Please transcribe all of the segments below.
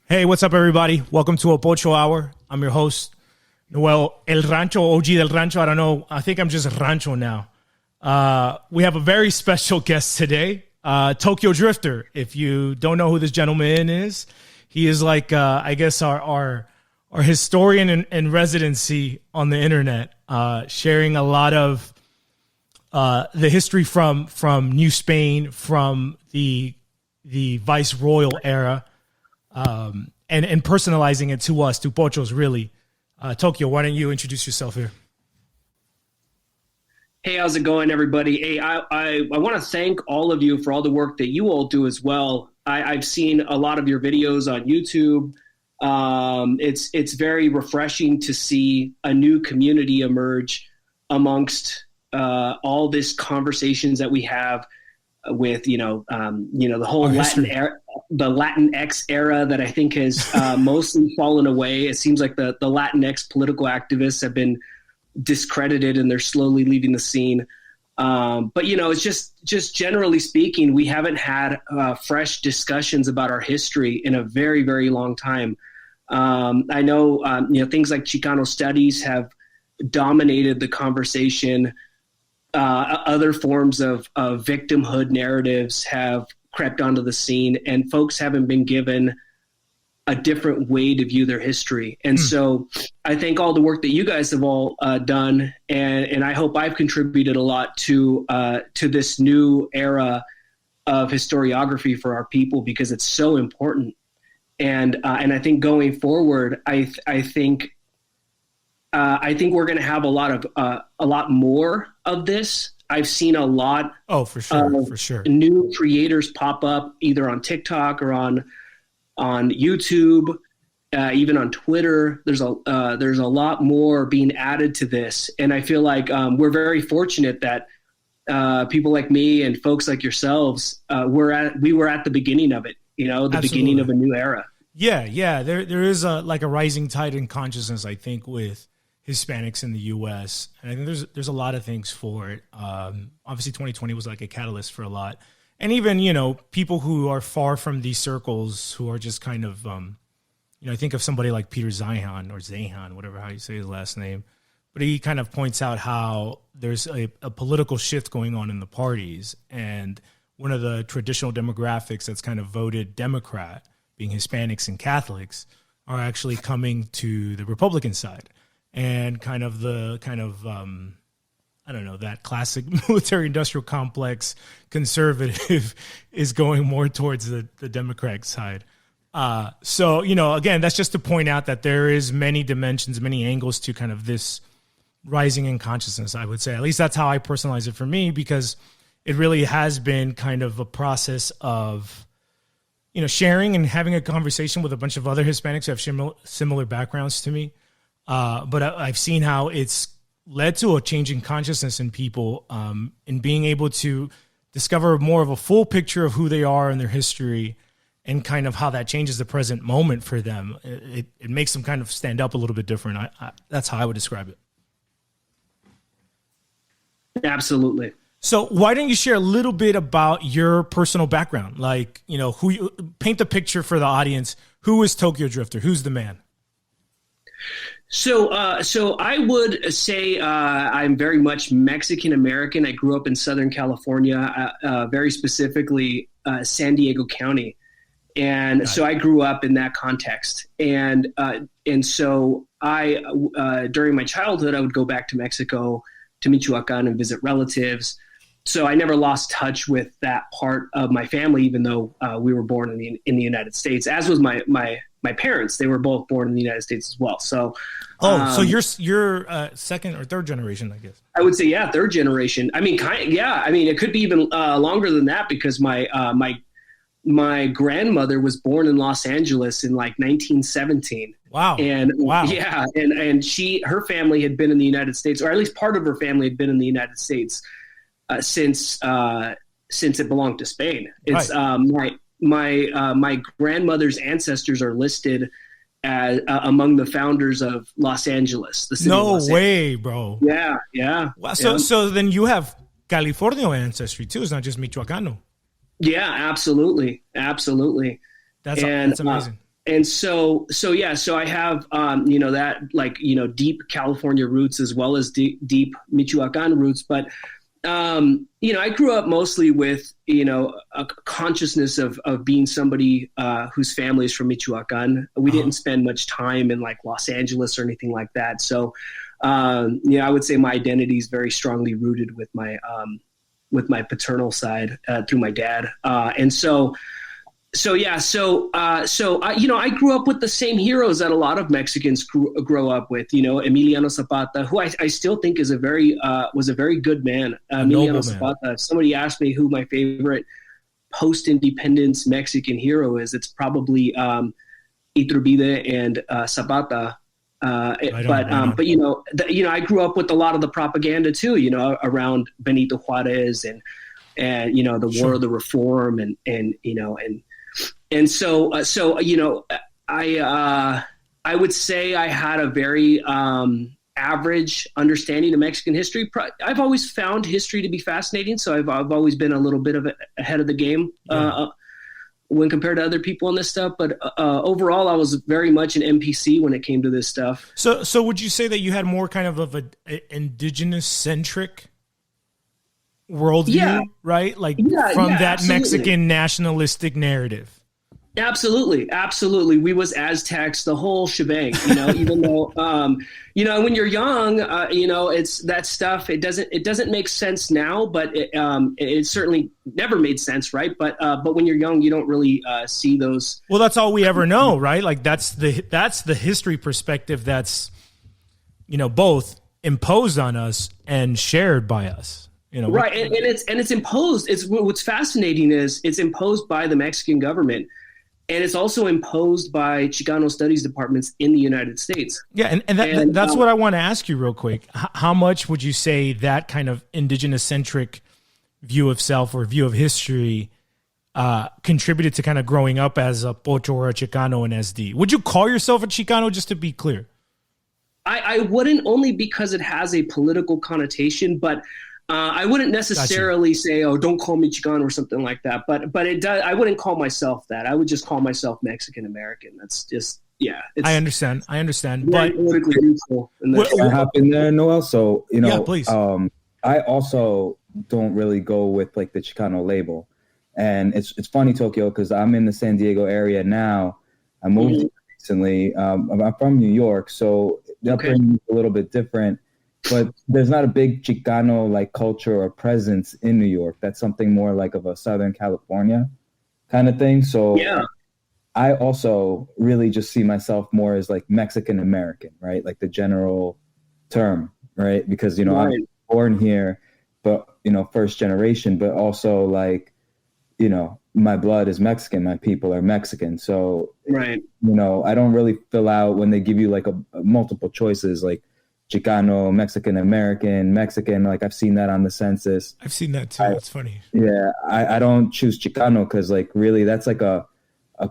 Hey, what's up, everybody? Welcome to a Pocho Hour. I'm your host, Noel El Rancho, OG del Rancho. I don't know. I think I'm just Rancho now. We have a very special guest today, Tokyo Drifter. If you don't know who this gentleman is, he is like, I guess, our historian in residency on the internet, sharing a lot of the history from New Spain, from the Viceroyal era. And personalizing it to us, to Pochos, really. Tokyo, why don't you introduce yourself here? Hey, how's it going, everybody? Hey, I want to thank all of you for all the work that you all do as well. I've seen a lot of your videos on YouTube. It's very refreshing to see a new community emerge amongst all this conversations that we have with, the whole the Latinx era that I think has mostly fallen away. It seems like the Latinx political activists have been discredited and they're slowly leaving the scene. But it's just generally speaking, we haven't had fresh discussions about our history in a very, very long time. I know, things like Chicano studies have dominated the conversation. Other forms of victimhood narratives have crept onto the scene, and folks haven't been given a different way to view their history. And so I think all the work that you guys have all done, and I hope I've contributed a lot to this new era of historiography for our people, because it's so important. And I think going forward, I think we're going to have a lot more of this. I've seen a lot. Oh, for sure. New creators pop up either on TikTok or on YouTube, even on Twitter. There's a lot more being added to this, and I feel like we're very fortunate that people like me and folks like yourselves we were at the beginning of it. The Absolutely. Beginning of a new era. Yeah. There is a rising tide in consciousness, I think, with Hispanics in the U.S. And I think there's a lot of things for it. Obviously, 2020 was like a catalyst for a lot. And even, people who are far from these circles, who are just kind of, I think of somebody like Peter Zeihan, or Zeihan, whatever how you say his last name. But he kind of points out how there's a political shift going on in the parties. And one of the traditional demographics that's kind of voted Democrat, being Hispanics and Catholics, are actually coming to the Republican side. And that classic military-industrial complex conservative is going more towards the Democratic side. So, again, that's just to point out that there is many dimensions, many angles to kind of this rising in consciousness, I would say. At least that's how I personalize it for me, because it really has been kind of a process of, sharing and having a conversation with a bunch of other Hispanics who have similar backgrounds to me. But I've seen how it's led to a change in consciousness in people, in being able to discover more of a full picture of who they are and their history, and kind of how that changes the present moment for them. It makes them kind of stand up a little bit different. That's how I would describe it. Absolutely. So why don't you share a little bit about your personal background? Like, who you paint the picture for the audience. Who is Tokyo Drifter? Who's the man? So I would say I'm very much Mexican American. I grew up in Southern California, very specifically San Diego County, and so I grew up in that context. And so I during my childhood, I would go back to Mexico, to Michoacán, and visit relatives. So I never lost touch with that part of my family, even though we were born in the United States, as was my parents. They were both born in the United States as well. So, so you're second or third generation, I guess. I would say, yeah, third generation. I mean, it could be even longer than that, because my grandmother was born in Los Angeles in like 1917. Wow. And wow. Yeah, and her family had been in the United States, or at least part of her family had been in the United States since it belonged to Spain. It's right. My grandmother's ancestors are listed as among the founders of Los Angeles. The city no of Los way, Angeles. bro. Yeah. Wow. So then you have California ancestry too. It's not just Michoacano. Yeah, absolutely. That's amazing. yeah, so I have, that like, deep California roots as well as deep Michoacán roots. But, I grew up mostly with, a consciousnness of being somebody whose family is from Michoacán. We didn't spend much time in like Los Angeles or anything like that. So, I would say my identity is very strongly rooted with my paternal side through my dad. I grew up with the same heroes that a lot of Mexicans grow up with. Emiliano Zapata, who I still think is was a very good man. Emiliano Zapata. If somebody asked me who my favorite post-independence Mexican hero is, it's probably Iturbide and Zapata. But I grew up with a lot of the propaganda too. Around Benito Juarez and the War of the Reform I would say I had a very average understanding of Mexican history. I've always found history to be fascinating, so I've always been a little bit of ahead of the game when compared to other people on this stuff. But overall, I was very much an NPC when it came to this stuff. So would you say that you had more kind of an indigenous centric worldview, right? From that absolutely. Mexican nationalistic narrative. Absolutely. We was Aztecs, the whole shebang, even though, when you're young, it's that stuff. It doesn't make sense now, but it certainly never made sense. Right. But when you're young, you don't really see those. Well, that's all we ever know. Right. Like that's the history perspective. That's, both imposed on us and shared by us. Right. And it's imposed. What's fascinating is it's imposed by the Mexican government. And it's also imposed by Chicano studies departments in the United States. Yeah, and that's what I want to ask you real quick. How much would you say that kind of indigenous-centric view of self or view of history contributed to kind of growing up as a Pocho or a Chicano in SD? Would you call yourself a Chicano, just to be clear? I wouldn't, only because it has a political connotation, but I wouldn't necessarily say, "Oh, don't call me Chicano" or something like that. But it does. I wouldn't call myself that. I would just call myself Mexican American. That's just I understand. But politically neutral. What happened there, Noel? So please. I also don't really go with like the Chicano label, and it's funny, Tokyo, because I'm in the San Diego area now. I moved recently. I'm from New York, so the upbringing is a little bit different. But there's not a big Chicano like culture or presence in New York. That's something more like of a Southern California kind of thing. So I also really just see myself more as like Mexican American, right? Like the general term, right? Because, I'm born here, but, first generation, but also like, my blood is Mexican. My people are Mexican. So, I don't really fill out when they give you like a multiple choices, like Chicano, Mexican American, Mexican. Like I've seen that on the census. I've seen that too. It's funny. Yeah, I don't choose Chicano because like really that's like a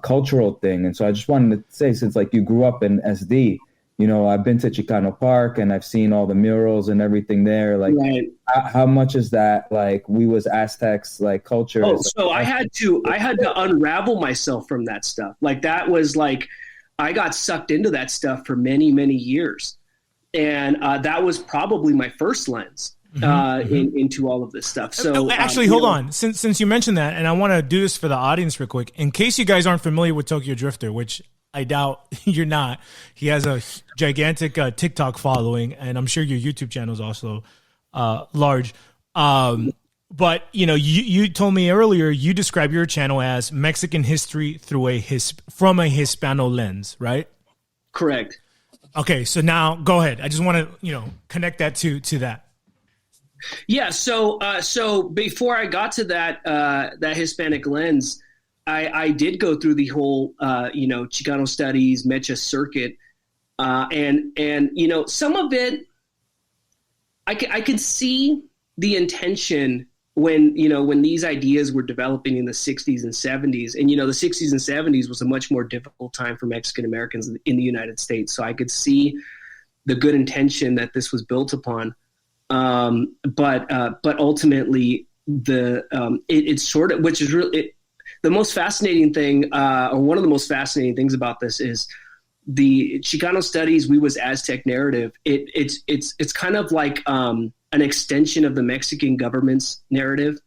cultural thing. And so I just wanted to say, since like you grew up in SD, I've been to Chicano Park and I've seen all the murals and everything there. Like how much is that like we was Aztecs like culture? Oh, so I had to unravel myself from that stuff. Like that was like I got sucked into that stuff for many, many years. And that was probably my first lens into all of this stuff. So actually, hold on. Since you mentioned that, and I want to do this for the audience real quick, in case you guys aren't familiar with Tokyo Drifter, which I doubt you're not. He has a gigantic TikTok following, and I'm sure your YouTube channel is also large. But you told me earlier you describe your channel as Mexican history through from a Hispano lens, right? Correct. Okay, so now go ahead. I just want to, connect that to that. Yeah. So before I got to that Hispanic lens, I did go through the whole, Chicano studies, Mecha circuit, and some of it, I could see the intention when these ideas were developing in the 60s and 70s. And, the 60s and 70s was a much more difficult time for Mexican Americans in the United States. So I could see the good intention that this was built upon. But ultimately it's sort of, which is really, the most fascinating thing, or one of the most fascinating things about this is the Chicano studies, we was Aztec narrative. It's kind of like an extension of the Mexican government's narrative.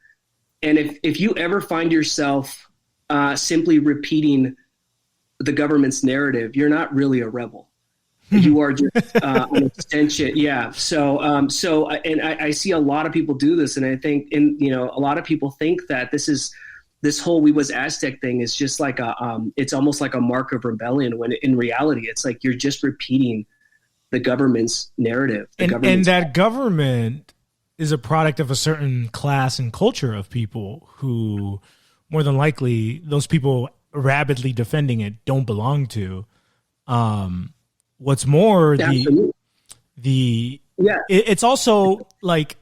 And if you ever find yourself simply repeating the government's narrative, you're not really a rebel. You are just an extension. Yeah. So I see a lot of people do this, and I think a lot of people think that this whole "we was Aztec" thing is just like it's almost like a mark of rebellion, when in reality it's like you're just repeating the government's narrative. And that government is a product of a certain class and culture of people who, more than likely, those people rabidly defending it don't belong to. What's more, it's also like,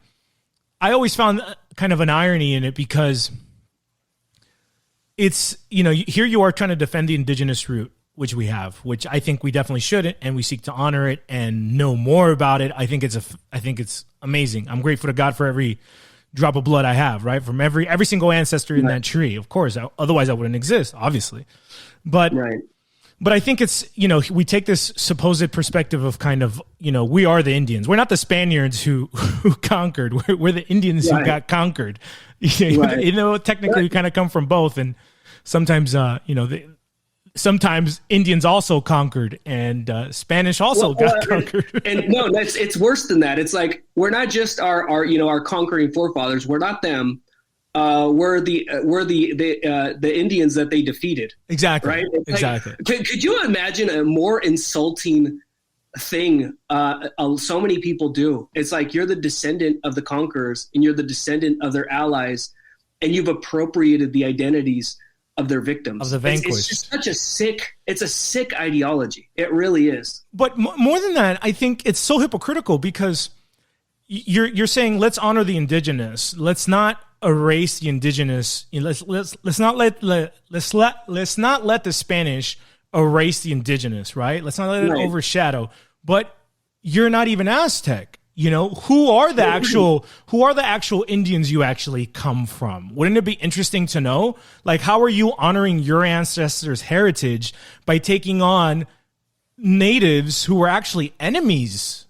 I always found kind of an irony in it, because it's, here you are trying to defend the indigenous root, which we have, which I think we definitely should, and we seek to honor it and know more about it. I think it's amazing. I'm grateful to God for every drop of blood I have, right? From every single ancestor in that tree, of course. Otherwise I wouldn't exist, obviously. But I think it's, we take this supposed perspective of kind of, we are the Indians. We're not the Spaniards who conquered. We're the Indians who got conquered. Technically we kind of come from both. And sometimes, sometimes Indians also conquered, and Spanish also got conquered. And no, it's worse than that. It's like, we're not just our conquering forefathers. We're not them. We're the Indians that they defeated. Exactly. Right. Exactly. Like, could you imagine a more insulting thing? So many people do. It's like, you're the descendant of the conquerors, and you're the descendant of their allies, and you've appropriated the identities of their victims, of the vanquished. It's just such a sick ideology. It really is. But more than that, I think it's so hypocritical, because you're saying, let's honor the indigenous. Let's not erase the indigenous. Let's not let the Spanish erase the indigenous, right? Let's not let it overshadow. But you're not even Aztec. Who are the actual Indians you actually come from? Wouldn't it be interesting to know? Like, how are you honoring your ancestors' heritage by taking on natives who were actually enemies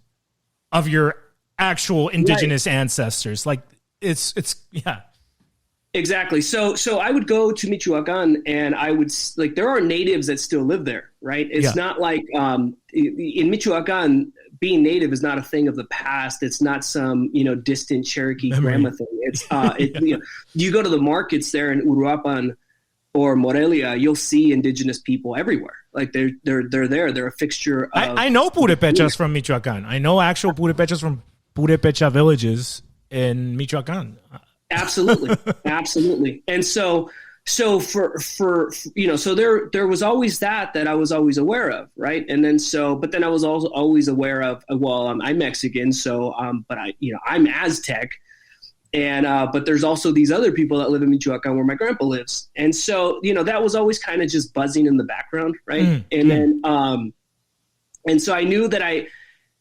of your actual indigenous ancestors? Like, it's Exactly. So I would go to Michoacán, and I would, like, there are natives that still live there, right? It's not like in Michoacán, being native is not a thing of the past. It's not some, distant Cherokee grandma thing. It's you go to the markets there in Uruapan or Morelia, you'll see indigenous people everywhere. Like, they're there. They're a fixture of, I know Purépechas from Michoacán. I know actual Purépechas from Purépecha villages in Michoacán. Absolutely. And so for so there was always that I was always aware of, right? And then but then I was also always aware of, well, I'm Mexican, so but I'm Aztec, and but there's also these other people that live in Michoacán where my grandpa lives, and so that was always kind of just buzzing in the background, right? Then and so I knew that I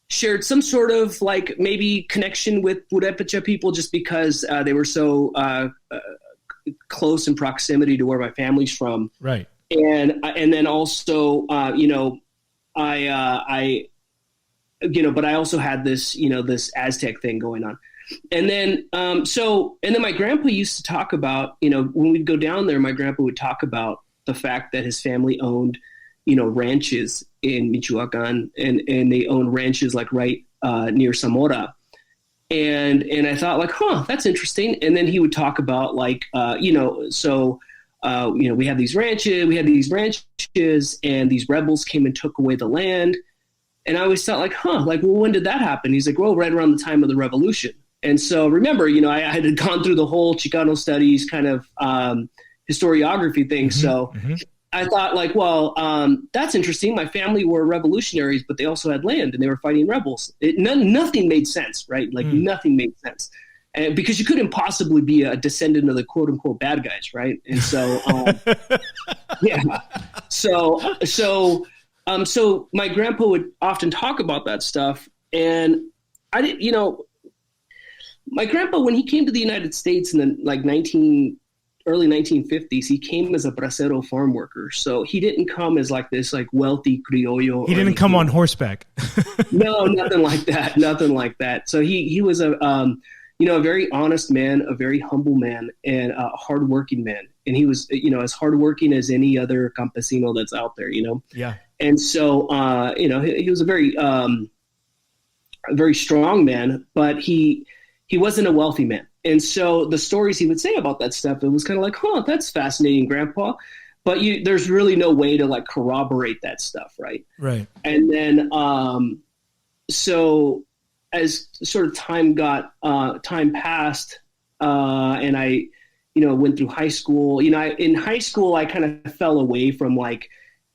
shared some sort of, like, maybe connection with Purépecha people, just because they were so close in proximity to where my family's from. Right. And then also, but I also had this, this Aztec thing going on. And then, and then my grandpa used to talk about, when we'd go down there, my grandpa would talk about the fact that his family owned, ranches in Michoacán, and they own ranches, like, right near Zamora. And I thought, like, that's interesting. And then he would talk about, like, we had these ranches, and these rebels came and took away the land. And I always thought, like, well, when did that happen? He's like, well, right around the time of the revolution. And so, remember, I had gone through the whole Chicano studies kind of historiography thing. So I thought, like, well, that's interesting. My family were revolutionaries, but they also had land, and they were fighting rebels. Nothing made sense, right? Like, nothing made sense. And because you couldn't possibly be a descendant of the quote unquote bad guys, right? And so, so my grandpa would often talk about that stuff, and I didn't, my grandpa, when he came to the United States in the, like, early 1950s, he came as a bracero farm worker. So he didn't come as like this like wealthy criollo. He didn't come on horseback. No, nothing like that. Nothing like that. So he was a a very honest man, a very humble man, and a hardworking man. And he was, as hardworking as any other campesino that's out there, Yeah. And so, he was a very strong man, but he wasn't a wealthy man. And so the stories he would say about that stuff, it was kind of like, that's fascinating, Grandpa. But there's really no way to like corroborate that stuff, right? Right. And then, so as sort of time passed, and I, went through high school. In high school, I kind of fell away from like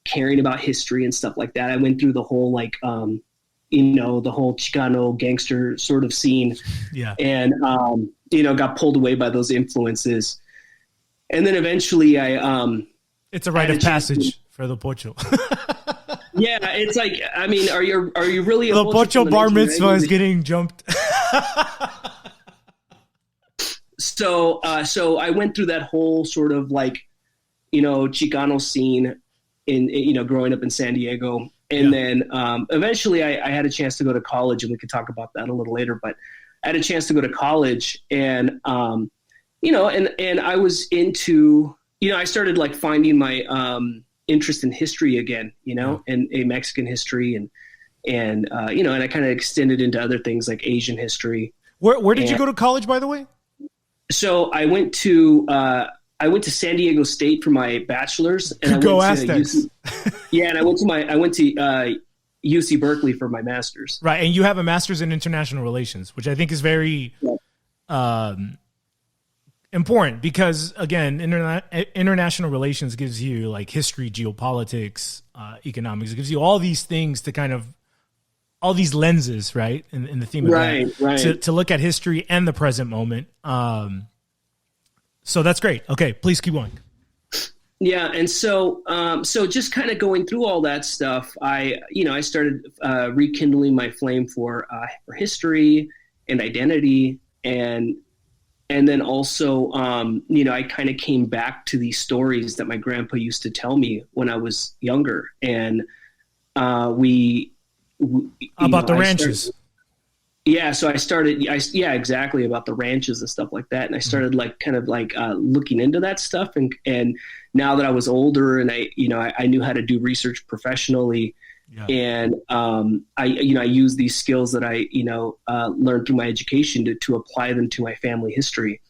caring about history and stuff like that. I went through the whole like, the whole Chicano gangster sort of scene. Yeah. And, got pulled away by those influences. And then eventually it's a rite of passage for the Pocho. Yeah, it's like, I mean, are you really a the Pocho bar mitzvah is getting jumped? So I went through that whole sort of like, Chicano scene in growing up in San Diego. And then eventually I had a chance to go to college, and we could talk about that a little later, but I had a chance to go to college, and, and I was into, I started like finding my interest in history again, and a Mexican history, and I kind of extended into other things like Asian history. Where did you go to college, by the way? So I went to San Diego State for my bachelor's, and Go Aztecs. And I went to UC Berkeley for my master's. Right, and you have a master's in international relations, which I think is very important because, again, international relations gives you like history, geopolitics, economics. It gives you all these things to kind of all these lenses, right? In the theme of that, to look at history and the present moment. So that's great. Okay, please keep going. Yeah, and so just kind of going through all that stuff, I started rekindling my flame for history and identity, and then also I kind of came back to these stories that my grandpa used to tell me when I was younger, and about the ranches. So I started, exactly, about the ranches and stuff like that. And I started like kind of like looking into that stuff. And now that I was older and I knew how to do research professionally, and I use these skills that I learned through my education to apply them to my family history.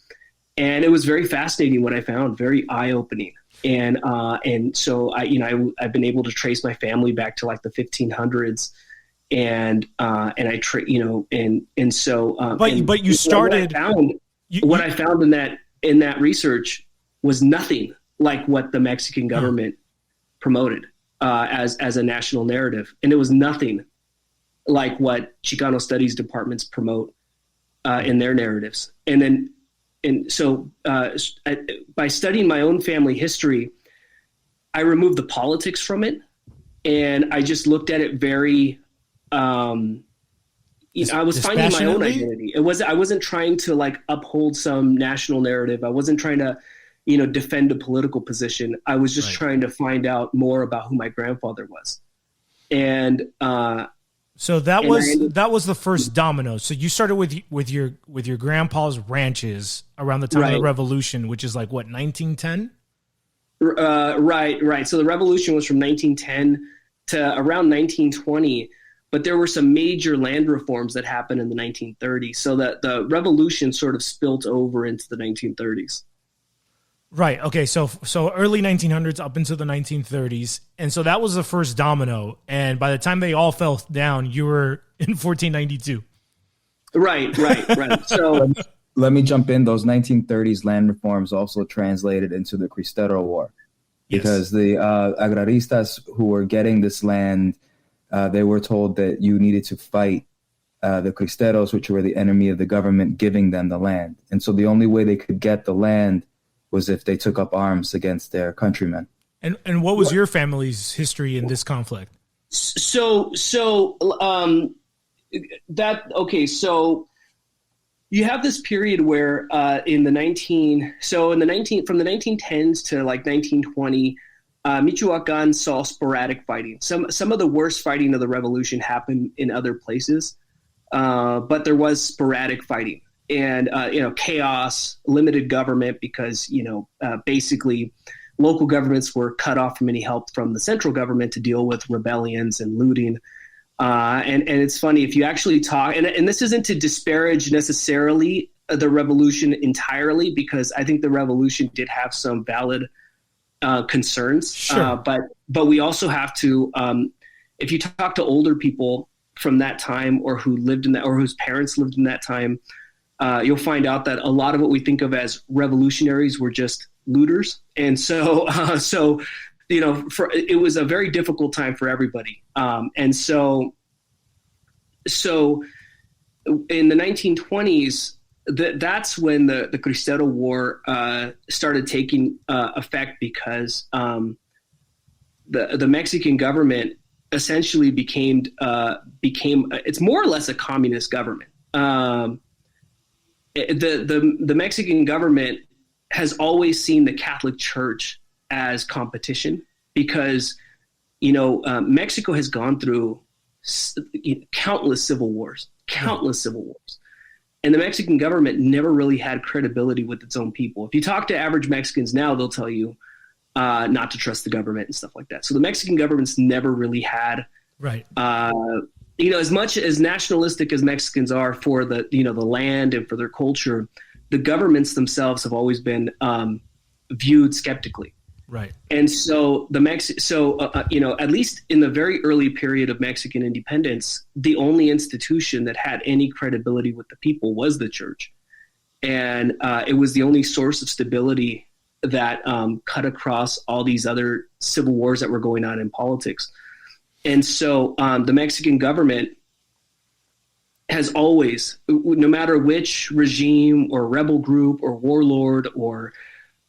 And it was very fascinating what I found, very eye-opening. And so I've been able to trace my family back to like the 1500s. And I but you started. What I found in that research was nothing like what the Mexican government promoted as a national narrative, and it was nothing like what Chicano studies departments promote in their narratives. So by studying my own family history, I removed the politics from it, and I just looked at it very. I was finding my own identity. I wasn't trying to like uphold some national narrative. I wasn't trying to, defend a political position. I was just trying to find out more about who my grandfather was. And so that was the first domino. So you started with your grandpa's ranches around the time of the Revolution, which is like what, 1910? Right. So the Revolution was from 1910 to around 1920. But there were some major land reforms that happened in the 1930s, so that the revolution sort of spilt over into the 1930s. Right. Okay. So early 1900s up into the 1930s, and so that was the first domino. And by the time they all fell down, you were in 1492. Right. So let me jump in. Those 1930s land reforms also translated into the Cristo War, because the agraristas who were getting this land. They were told that you needed to fight the Cristeros, which were the enemy of the government, giving them the land. And so the only way they could get the land was if they took up arms against their countrymen. And what was your family's history in this conflict? So you have this period where in the 1910s to like 1920, Michoacán saw sporadic fighting. Some of the worst fighting of the revolution happened in other places, but there was sporadic fighting and chaos, limited government because basically local governments were cut off from any help from the central government to deal with rebellions and looting. And it's funny if you actually talk, and this isn't to disparage necessarily the revolution entirely, because I think the revolution did have some valid concerns. Sure. But we also have to, if you talk to older people from that time or who lived in that, or whose parents lived in that time, you'll find out that a lot of what we think of as revolutionaries were just looters. And so it was a very difficult time for everybody. And so in the 1920s, that's when the Cristo War started taking effect, because the Mexican government essentially became it's more or less a communist government. The Mexican government has always seen the Catholic Church as competition, because Mexico has gone through countless civil wars, and the Mexican government never really had credibility with its own people. If you talk to average Mexicans now, they'll tell you not to trust the government and stuff like that. So the Mexican government's never really had, right. As much as nationalistic as Mexicans are for the land and for their culture, the governments themselves have always been viewed skeptically. Right. And so at least in the very early period of Mexican independence, the only institution that had any credibility with the people was the church. And it was the only source of stability that cut across all these other civil wars that were going on in politics. And so the Mexican government has always, no matter which regime or rebel group or warlord or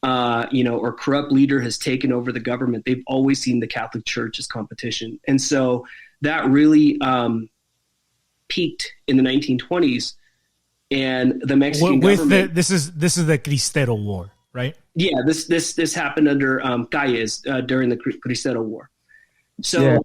corrupt leader has taken over the government, they've always seen the Catholic Church as competition. And so that really peaked in the 1920s, and the Mexican government. This is the Cristo War, right? Yeah, this happened under Calles during the Cristo War. So. Yeah.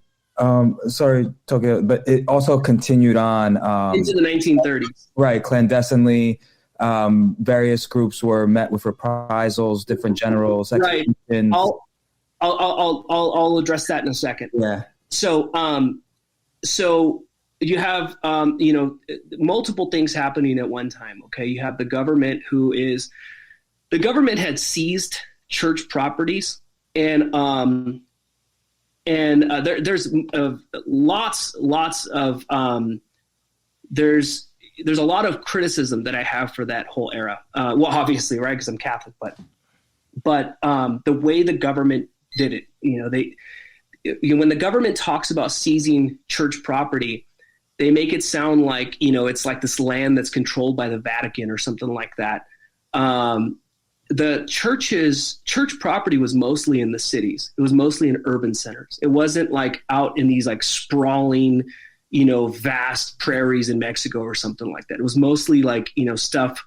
Sorry, Tokyo, but it also continued on into the 1930s. Right, clandestinely. Various groups were met with reprisals, different generals. Right. I'll address that in a second. Yeah. So you have multiple things happening at one time. Okay, you have the government had seized church properties, and there's lots of there's a lot of criticism that I have for that whole era. Well, obviously, right, because I'm Catholic, but the way the government did it, when the government talks about seizing church property, they make it sound like it's like this land that's controlled by the Vatican or something like that. The church property was mostly in the cities. It was mostly in urban centers. It wasn't like out in these like sprawling, vast prairies in Mexico or something like that. It was mostly like, stuff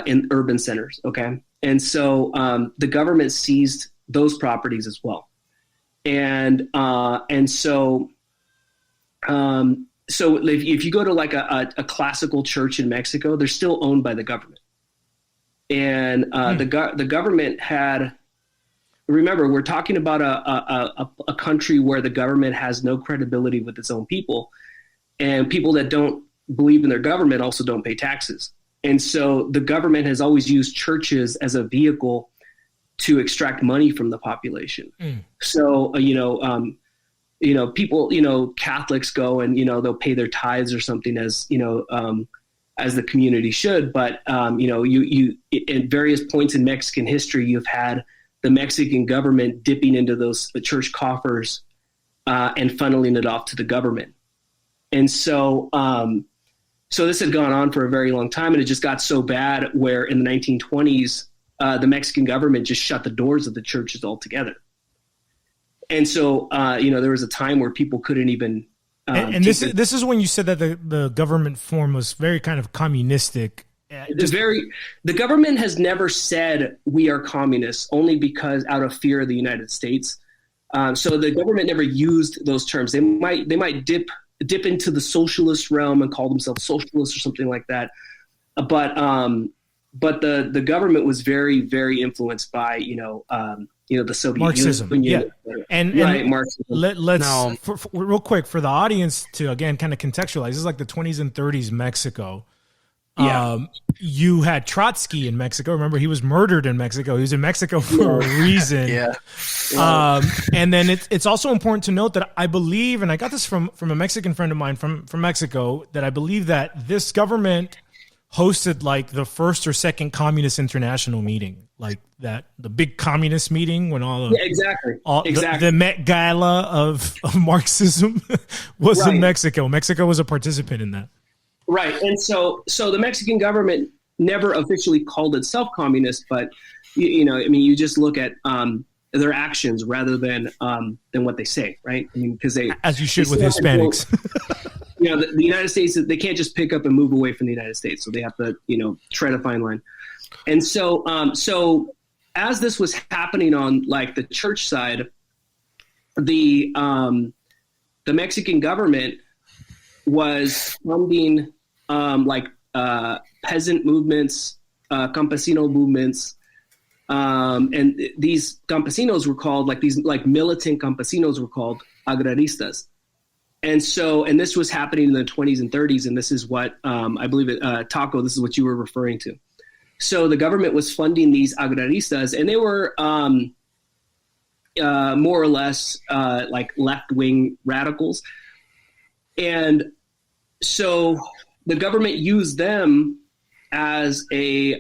in urban centers. Okay. And so the government seized those properties as well. And so if you go to like a classical church in Mexico, they're still owned by the government. And the government had, remember, we're talking about a country where the government has no credibility with its own people, and people that don't believe in their government also don't pay taxes. And so the government has always used churches as a vehicle to extract money from the population. So, people, Catholics go and, they'll pay their tithes or something as the community should. But, you at various points in Mexican history, you've had the Mexican government dipping into those church coffers and funneling it off to the government. And so this had gone on for a very long time, and it just got so bad where in the 1920s, the Mexican government just shut the doors of the churches altogether. And so, there was a time where people couldn't even. And this is when you said that the government form was very kind of communistic The government has never said we are communists, only because out of fear of the United States. So the government never used those terms. They might dip into the socialist realm and call themselves socialists or something like that. But the government was very, very influenced by the Soviet Marxism. Union. Yeah. And Marxism. Let's real quick for the audience to again kind of contextualize. This is like the 20s and 30s Mexico. Yeah. You had Trotsky in Mexico. Remember, he was murdered in Mexico. He was in Mexico for a reason. Yeah. And then it's also important to note that I believe, and I got this from a Mexican friend of mine from Mexico, that I believe that this government hosted like the first or second Communist International meeting, like that, the big communist meeting when all the, exactly. The Met Gala of Marxism was in Mexico. Mexico was a participant in that. Right. And so the Mexican government never officially called itself communist, but you just look at their actions rather than what they say, right? I mean, because they, as you should with Hispanics. The United States, they can't just pick up and move away from the United States, so they have to tread a fine line. And so as this was happening on like the church side, the Mexican government was funding peasant movements, campesino movements, and these campesinos were called militant campesinos were called agraristas. And this was happening in the 20s and 30s, and this is what I believe Taco, this is what you were referring to. So the government was funding these agraristas, and they were more or less like left-wing radicals. And so the government used them as a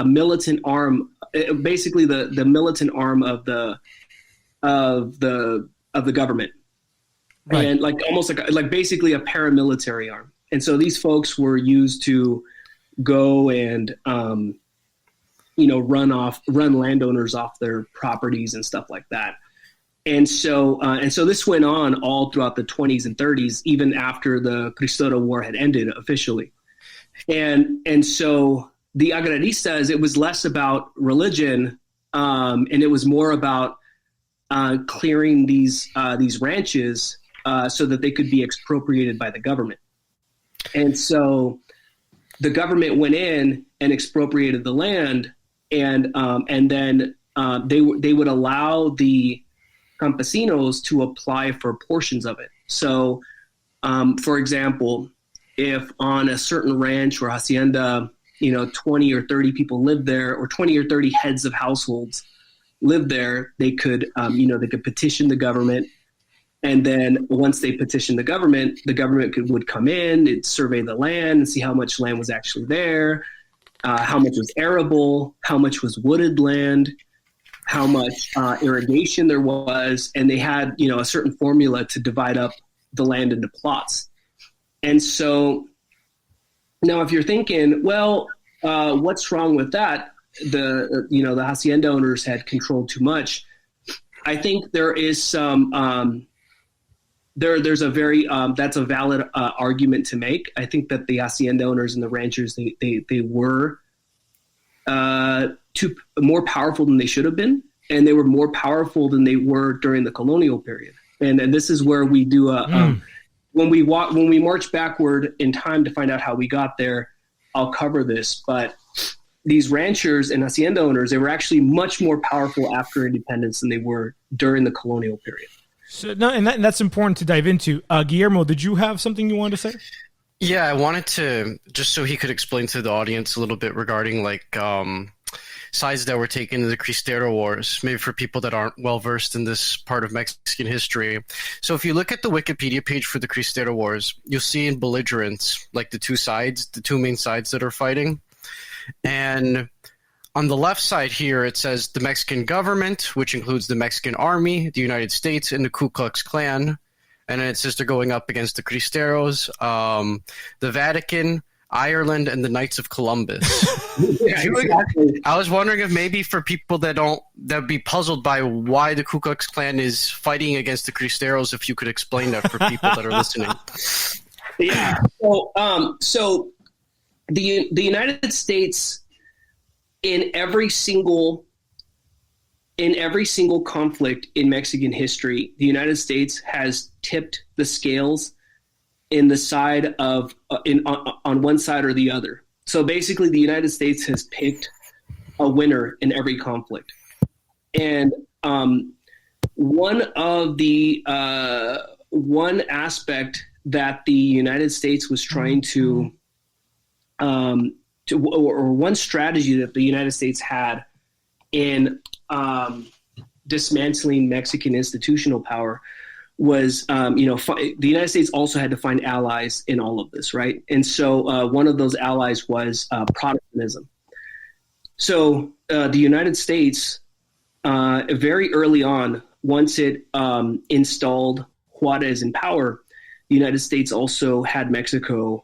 militant arm, basically the militant arm of the government, right. And like almost like basically a paramilitary arm. And so these folks were used to go and run landowners off their properties and stuff like that. And so this went on all throughout the 20s and 30s, even after the Cristo War had ended officially. And so the agraristas, it was less about religion, and it was more about clearing these ranches so that they could be expropriated by the government. And so the government went in and expropriated the land, and then they would allow the campesinos to apply for portions of it. So, for example, if on a certain ranch or hacienda, 20 or 30 people lived there, or 20 or 30 heads of households lived there, they could petition the government. And then once they petitioned the government would come in, it'd survey the land and see how much land was actually there, how much was arable, how much was wooded land, how much irrigation there was, and they had a certain formula to divide up the land into plots. And so now, if you're thinking, well, what's wrong with that? The hacienda owners had controlled too much. I think there is some there's a very that's a valid argument to make. I think that the hacienda owners and the ranchers they were more powerful than they should have been, and they were more powerful than they were during the colonial period. And this is where we do when we march backward in time to find out how we got there. I'll cover this, but these ranchers and hacienda owners, they were actually much more powerful after independence than they were during the colonial period. So no, and that's important to dive into. Guillermo, did you have something you wanted to say? Yeah, I wanted to, just so he could explain to the audience a little bit regarding sides that were taken in the Cristo Wars, maybe for people that aren't well versed in this part of Mexican history. So if you look at the Wikipedia page for the Cristo Wars, you'll see in belligerents, like the two main sides that are fighting. And on the left side here, it says the Mexican government, which includes the Mexican Army, the United States, and the Ku Klux Klan. And then it says they're going up against the Cristeros, the Vatican, Ireland, and the Knights of Columbus. Yeah, exactly. I was wondering if maybe for people that'd be puzzled by why the Ku Klux Klan is fighting against the Cristeros, if you could explain that for people that are listening. Yeah. So the United States in every single conflict in Mexican history, the United States has tipped the scales in the side of on one side or the other. So basically, the United States has picked a winner in every conflict, and one aspect that the United States was trying to or one strategy that the United States had in dismantling Mexican institutional power was, the United States also had to find allies in all of this, right? And so one of those allies was Protestantism. So the United States, very early on, once it installed Juarez in power, the United States also had Mexico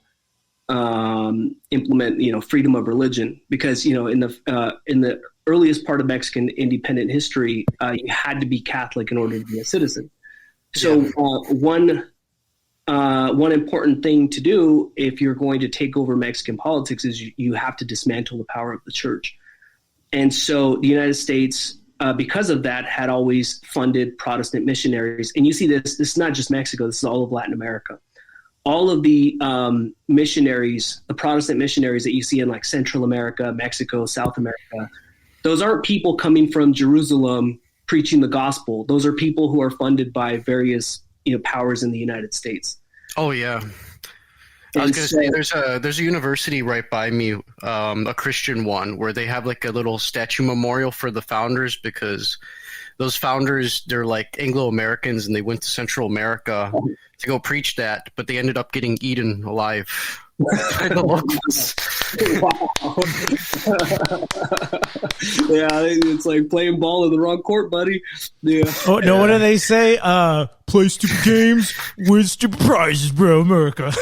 implement, freedom of religion, because in the earliest part of Mexican independent history, you had to be Catholic in order to be a citizen. So one important thing to do if you're going to take over Mexican politics is you have to dismantle the power of the church. And so the United States, because of that, had always funded Protestant missionaries. And you see this is not just Mexico, this is all of Latin America. All of the missionaries, the Protestant missionaries that you see in like Central America, Mexico, South America, those aren't people coming from Jerusalem preaching the gospel. Those are people who are funded by various powers in the United States. Oh yeah. I was going to say there's a university right by me, a Christian one, where they have like a little statue memorial for the founders, because those founders, they're like Anglo-Americans and they went to Central America to go preach that, but they ended up getting eaten alive by the locals. Wow. Yeah, it's like playing ball in the wrong court, buddy. Yeah. Oh no, what do they say? Play stupid games, win stupid prizes, bro, America.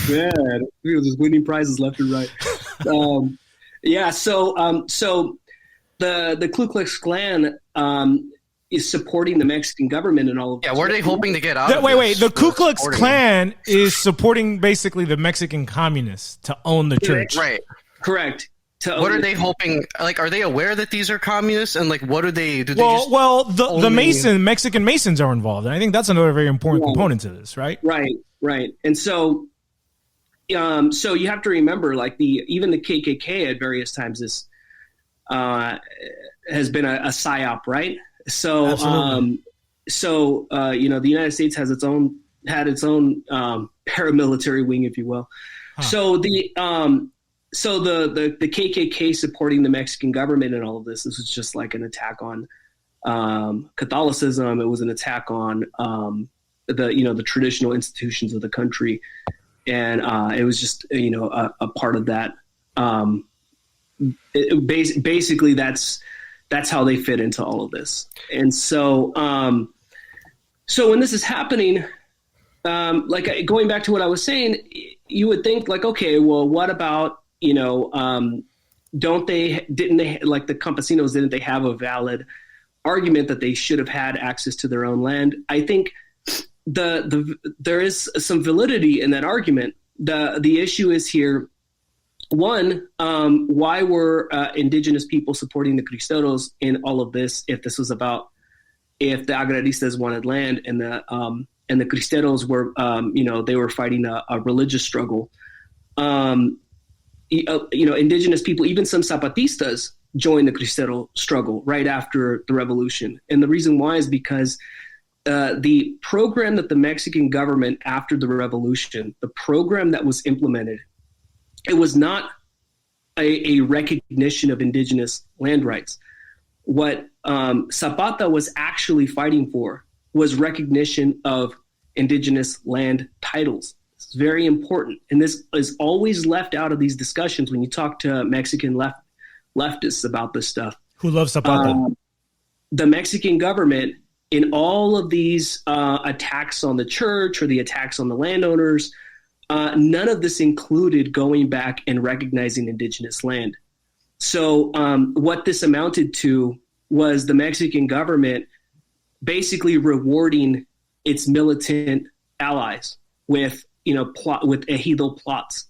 Man, we were just winning prizes left and right. So the Ku Klux Klan is supporting the Mexican government and all of that. Yeah, what are they hoping to get out of Wait, the Ku Klux Klan is supporting basically the Mexican communists to own the church. Right. Correct. What are they hoping? Like, are they aware that these are communists? And like, what do they do? The Mexican Masons are involved, and I think that's another very important component to this, right? Right. And so, so you have to remember, like even the KKK at various times has been a psyop, right? So, the United States had its own paramilitary wing, if you will. Huh. So the KKK supporting the Mexican government and all of this was just like an attack on Catholicism. It was an attack on the traditional institutions of the country, and it was just a part of that. Basically, that's how they fit into all of this. And so when this is happening, like going back to what I was saying, you would think like, okay, well, what about didn't they like the campesinos, didn't they have a valid argument that they should have had access to their own land? I think there is some validity in that argument. The issue is here. One, why were indigenous people supporting the Cristeros in all of this? If this was about if the agraristas wanted land and the Cristeros were they were fighting a religious struggle. Indigenous people, even some Zapatistas, joined the Cristero struggle right after the revolution. And the reason why is because the program that the Mexican government after the revolution, the program that was implemented, it was not a recognition of indigenous land rights. What Zapata was actually fighting for was recognition of indigenous land titles. It's very important. And this is always left out of these discussions when you talk to Mexican leftists about this stuff. Who loves Zapata? The Mexican government, in all of these attacks on the church or the attacks on the landowners, none of this included going back and recognizing indigenous land. So what this amounted to was the Mexican government basically rewarding its militant allies with, with ejido plots.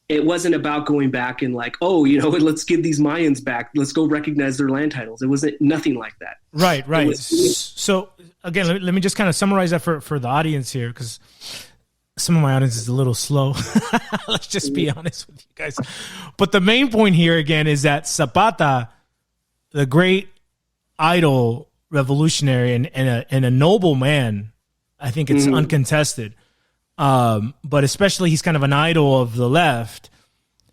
It wasn't about going back and like, oh, let's give these Mayans back. Let's go recognize their land titles. It wasn't nothing like that. Right. So again, let me just kind of summarize that for the audience here, because some of my audience is a little slow. Let's just be honest with you guys. But the main point here again is that Zapata, the great idol revolutionary and a noble man, I think it's uncontested. But especially he's kind of an idol of the left.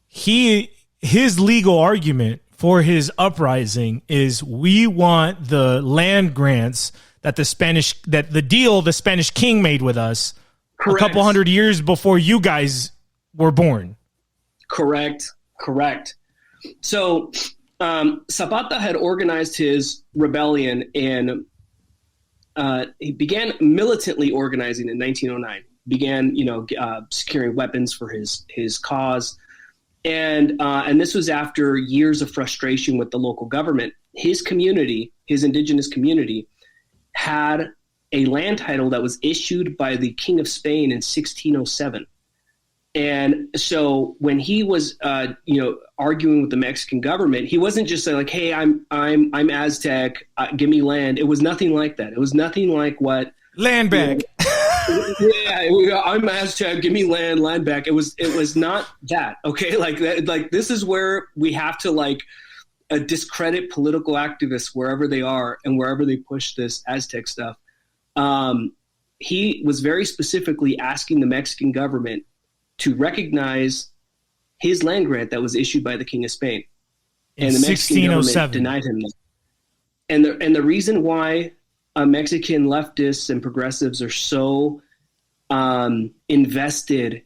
His legal argument for his uprising is we want the land grants that the Spanish king made with us. Correct. A couple hundred years before you guys were born. Correct. So Zapata had organized his rebellion, and he began militantly organizing in 1909. Began, securing weapons for his cause, and this was after years of frustration with the local government. His community, his indigenous community, had a land title that was issued by the King of Spain in 1607. And so when he was, arguing with the Mexican government, he wasn't just saying like, "Hey, I'm Aztec, give me land." It was nothing like that. It was nothing like what land back. I'm Aztec, give me land back. It was not that. Okay, like this is where we have to discredit political activists wherever they are and wherever they push this Aztec stuff. He was very specifically asking the Mexican government to recognize his land grant that was issued by the King of Spain, and the Mexican government denied him that. And the reason why Mexican leftists and progressives are so invested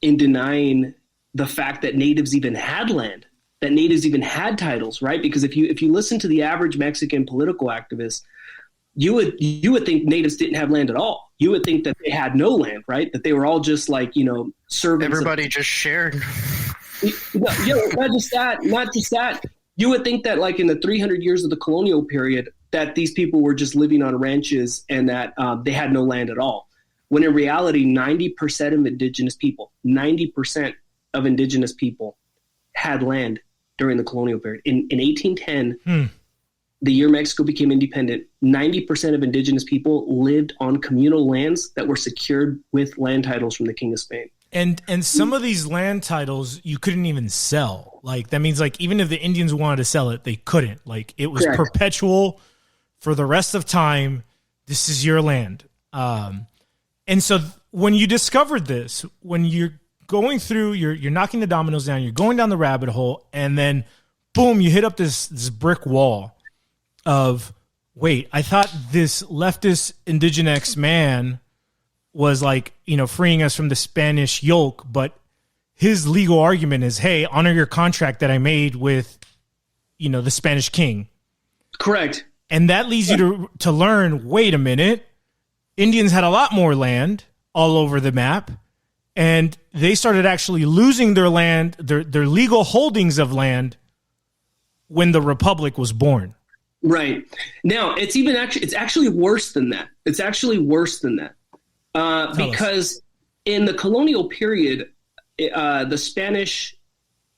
in denying the fact that natives even had land, that natives even had titles, right? Because if you listen to the average Mexican political activist, you would think natives didn't have land at all. You would think that they had no land, right? That they were all just servants. Everybody just shared. Not just that. You would think that in the 300 years of the colonial period, that these people were just living on ranches and that they had no land at all. When in reality, 90% of indigenous people had land during the colonial period. In 1810, the year Mexico became independent, 90% of indigenous people lived on communal lands that were secured with land titles from the King of Spain. And some of these land titles you couldn't even sell. That means even if the Indians wanted to sell it, they couldn't. It was Correct. Perpetual for the rest of time. This is your land. And so when you discovered this, when you're going through, you're knocking the dominoes down, you're going down the rabbit hole, and then boom, you hit up this brick wall of, wait, I thought this leftist indigenous man was freeing us from the Spanish yoke, but his legal argument is, hey, honor your contract that I made with, the Spanish king. Correct. And that leads you to learn, wait a minute, Indians had a lot more land all over the map, and they started actually losing their land, their legal holdings of land when the Republic was born. Right. Now, it's actually worse than that. It's actually worse than that. Because in the colonial period, the Spanish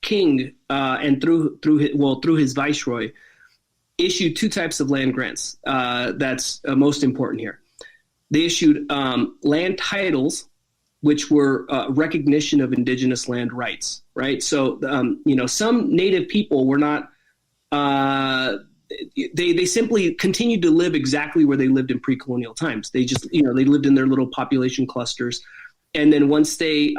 king and through his viceroy issued two types of land grants. That's most important here. They issued land titles, which were recognition of indigenous land rights. Right. So some native people were not. They simply continued to live exactly where they lived in pre-colonial times. They just, they lived in their little population clusters. And then once they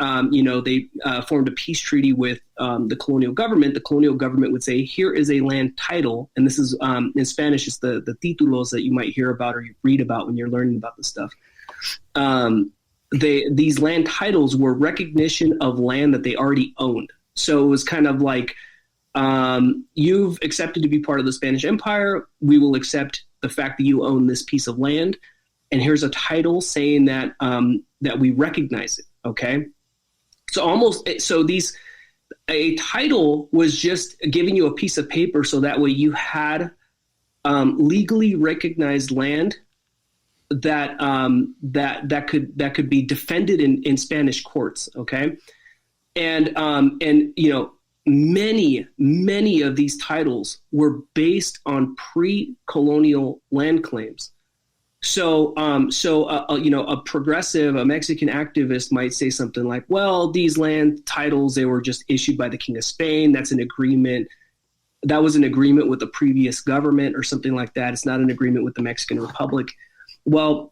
formed a peace treaty with the colonial government would say, here is a land title. And this is, in Spanish, it's the títulos that you might hear about or you read about when you're learning about this stuff. These land titles were recognition of land that they already owned. So it was kind of like, you've accepted to be part of the Spanish Empire. We will accept the fact that you own this piece of land. And here's a title saying that that we recognize it. Okay. So a title was just giving you a piece of paper so that way you had legally recognized land that could be defended in Spanish courts. Okay, and many of these titles were based on pre-colonial land claims. So, a progressive, a Mexican activist might say something like, well, these land titles, they were just issued by the King of Spain. That's an agreement. That was an agreement with the previous government or something like that. It's not an agreement with the Mexican Republic. Well,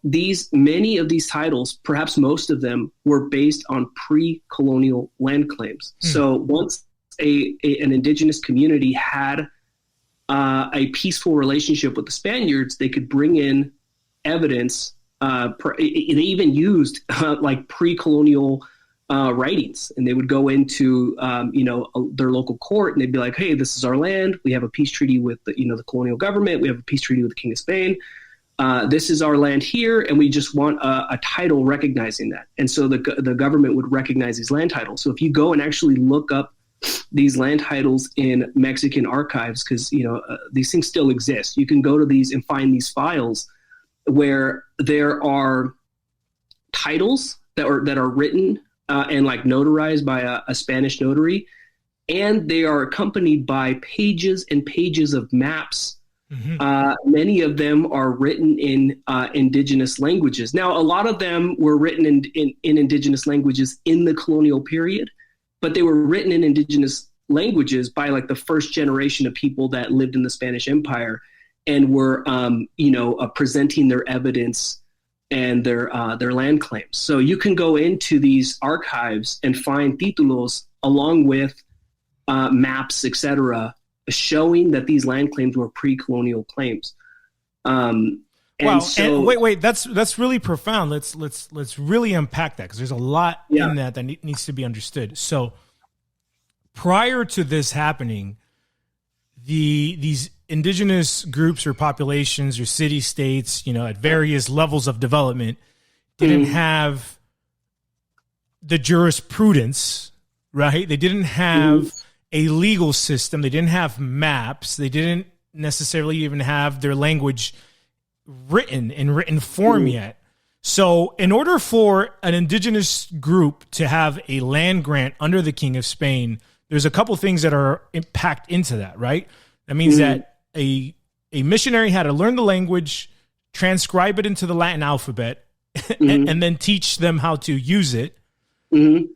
many of these titles, perhaps most of them, were based on pre-colonial land claims. So once an indigenous community had a peaceful relationship with the Spaniards, they could bring in evidence. They even used like pre-colonial writings, and they would go into their local court, and they'd be like, "Hey, this is our land. We have a peace treaty with the colonial government. We have a peace treaty with the King of Spain. This is our land here, and we just want a title recognizing that." And so the government would recognize these land titles. So if you go and actually look up these land titles in Mexican archives, because these things still exist, you can go to these and find these files where there are titles that are written and like notarized by a Spanish notary, and they are accompanied by pages and pages of maps. Many of them are written in indigenous languages. Now, a lot of them were written in indigenous languages in the colonial period, but they were written in indigenous languages by like the first generation of people that lived in the Spanish Empire, and were, presenting their evidence and their land claims. So you can go into these archives and find títulos along with maps, etc., showing that these land claims were pre-colonial claims. And wait, that's really profound. Let's really unpack that, because there's a lot in that needs to be understood. So prior to this happening, these indigenous groups or populations or city states, at various levels of development, didn't have the jurisprudence, right? They didn't have a legal system. They didn't have maps. They didn't necessarily even have their language written in written form yet. So in order for an indigenous group to have a land grant under the King of Spain, there's a couple things that are packed into that, right? That means that a missionary had to learn the language, transcribe it into the Latin alphabet, and then teach them how to use it. And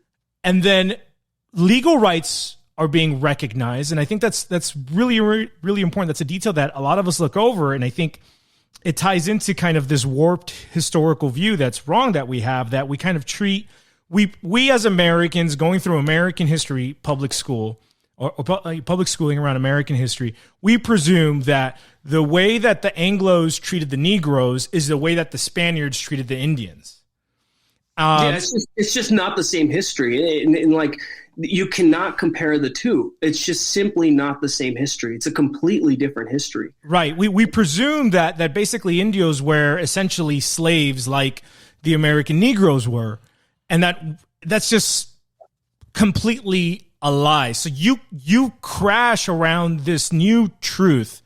then legal rights are being recognized. And I think that's really, really important. That's a detail that a lot of us look over. And I think it ties into kind of this warped historical view that's wrong that we have, that we kind of treat, we as Americans going through American history, public school, or public schooling around American history, we presume that the way that the Anglos treated the Negroes is the way that the Spaniards treated the Indians. It's just not the same history. And like, you cannot compare the two. It's just simply not the same history. It's a completely different history. Right. We presume that basically Indios were essentially slaves like the American Negroes were. And that's just completely a lie. So you crash around this new truth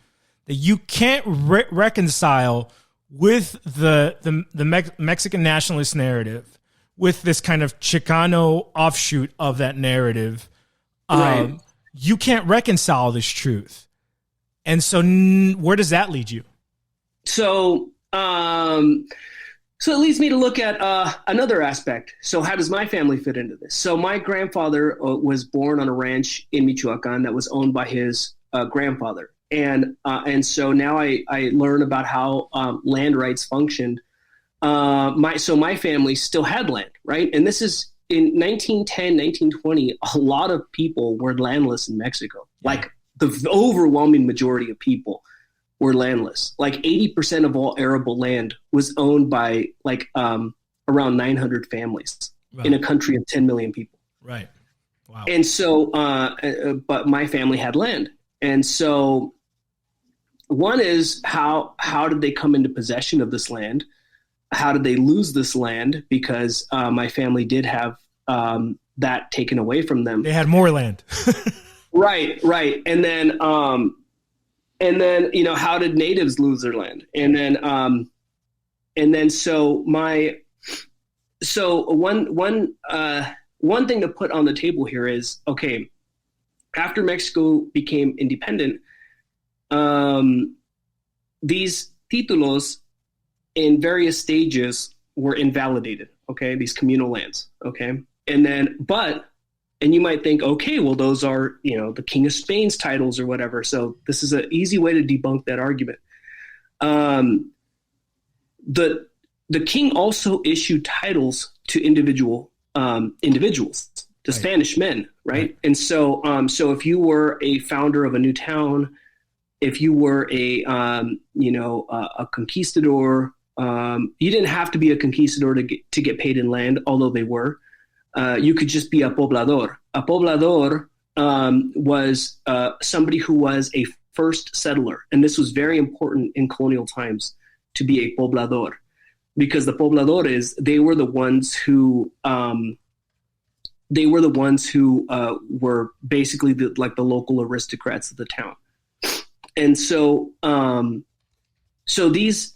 that you can't reconcile with the Mexican nationalist narrative, with this kind of Chicano offshoot of that narrative. Right. You can't reconcile this truth. And so where does that lead you? So it leads me to look at another aspect. So how does my family fit into this? So my grandfather was born on a ranch in Michoacán that was owned by his grandfather. And so now I learn about how land rights functioned. My family still had land, right? And this is in 1910, 1920, a lot of people were landless in Mexico. Like the overwhelming majority of people were landless. Like 80% of all arable land was owned by like around 900 families in a country of 10 million people. Right. Wow. And so, but my family had land. And so one is how did they come into possession of this land? How did they lose this land? Because my family did have that taken away from them. They had more land. Right. And then, how did natives lose their land? And then And then one thing to put on the table here is, okay, after Mexico became independent, these títulos in various stages were invalidated, okay, these communal lands, okay? And you might think, okay, well, those are, the King of Spain's titles or whatever. So this is an easy way to debunk that argument. The king also issued titles to individuals, to Spanish men, right? And so if you were a founder of a new town, if you were a conquistador, you didn't have to be a conquistador to get paid in land, although they were. You could just be a poblador. A poblador was somebody who was a first settler, and this was very important in colonial times to be a poblador, because the pobladores, they were the ones who were basically the local aristocrats of the town. And so these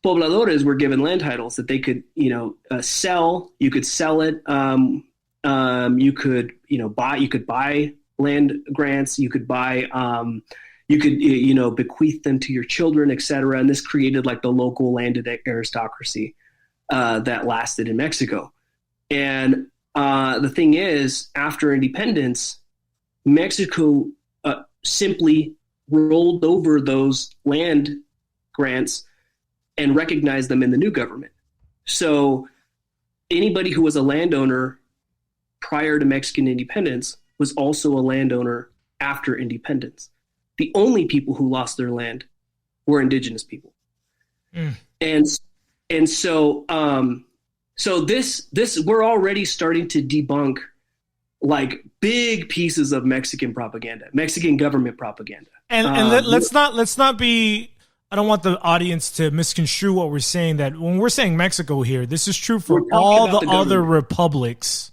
pobladores were given land titles that they could, sell. You could sell it. You could buy land grants. You could buy. You could, bequeath them to your children, et cetera. And this created the local landed aristocracy that lasted in Mexico. And the thing is, after independence, Mexico simply rolled over those land grants and recognized them in the new government. So anybody who was a landowner prior to Mexican independence was also a landowner after independence. The only people who lost their land were indigenous people. And so this we're already starting to debunk big pieces of Mexican propaganda, Mexican government propaganda. And let's not be, I don't want the audience to misconstrue what we're saying, that when we're saying Mexico here, this is true for all the other republics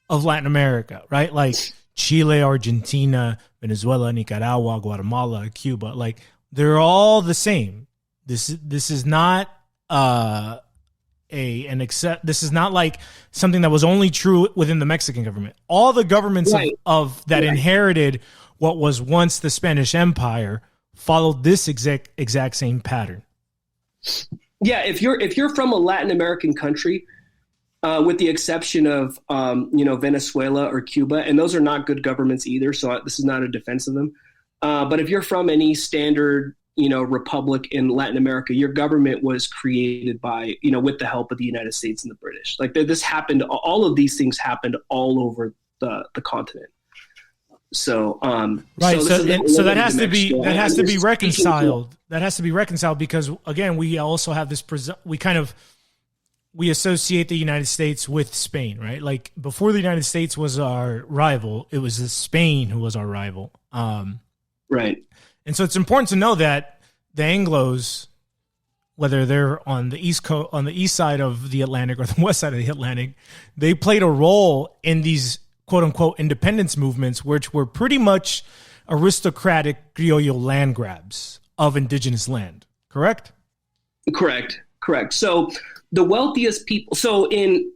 of Latin America, right? Like Chile, Argentina, Venezuela, Nicaragua, Guatemala, Cuba, they're all the same. This is not this is not like something that was only true within the Mexican government. All the governments of that inherited what was once the Spanish Empire followed this exact same pattern. Yeah, if you're from a Latin American country, with the exception of Venezuela or Cuba, and those are not good governments either, so this is not a defense of them. But if you're from any standard republic in Latin America, your government was created by with the help of the United States and the British. This happened. All of these things happened all over the continent. So right. So that has to be reconciled. That has to be reconciled because again, we also have this. We associate the United States with Spain, right? Like before the United States was our rival, it was Spain who was our rival. Right. And so it's important to know that the Anglos, whether they're on the east side of the Atlantic or the west side of the Atlantic, they played a role in these quote unquote independence movements, which were pretty much aristocratic criollo land grabs of indigenous land. Correct? Correct. So the wealthiest people. So in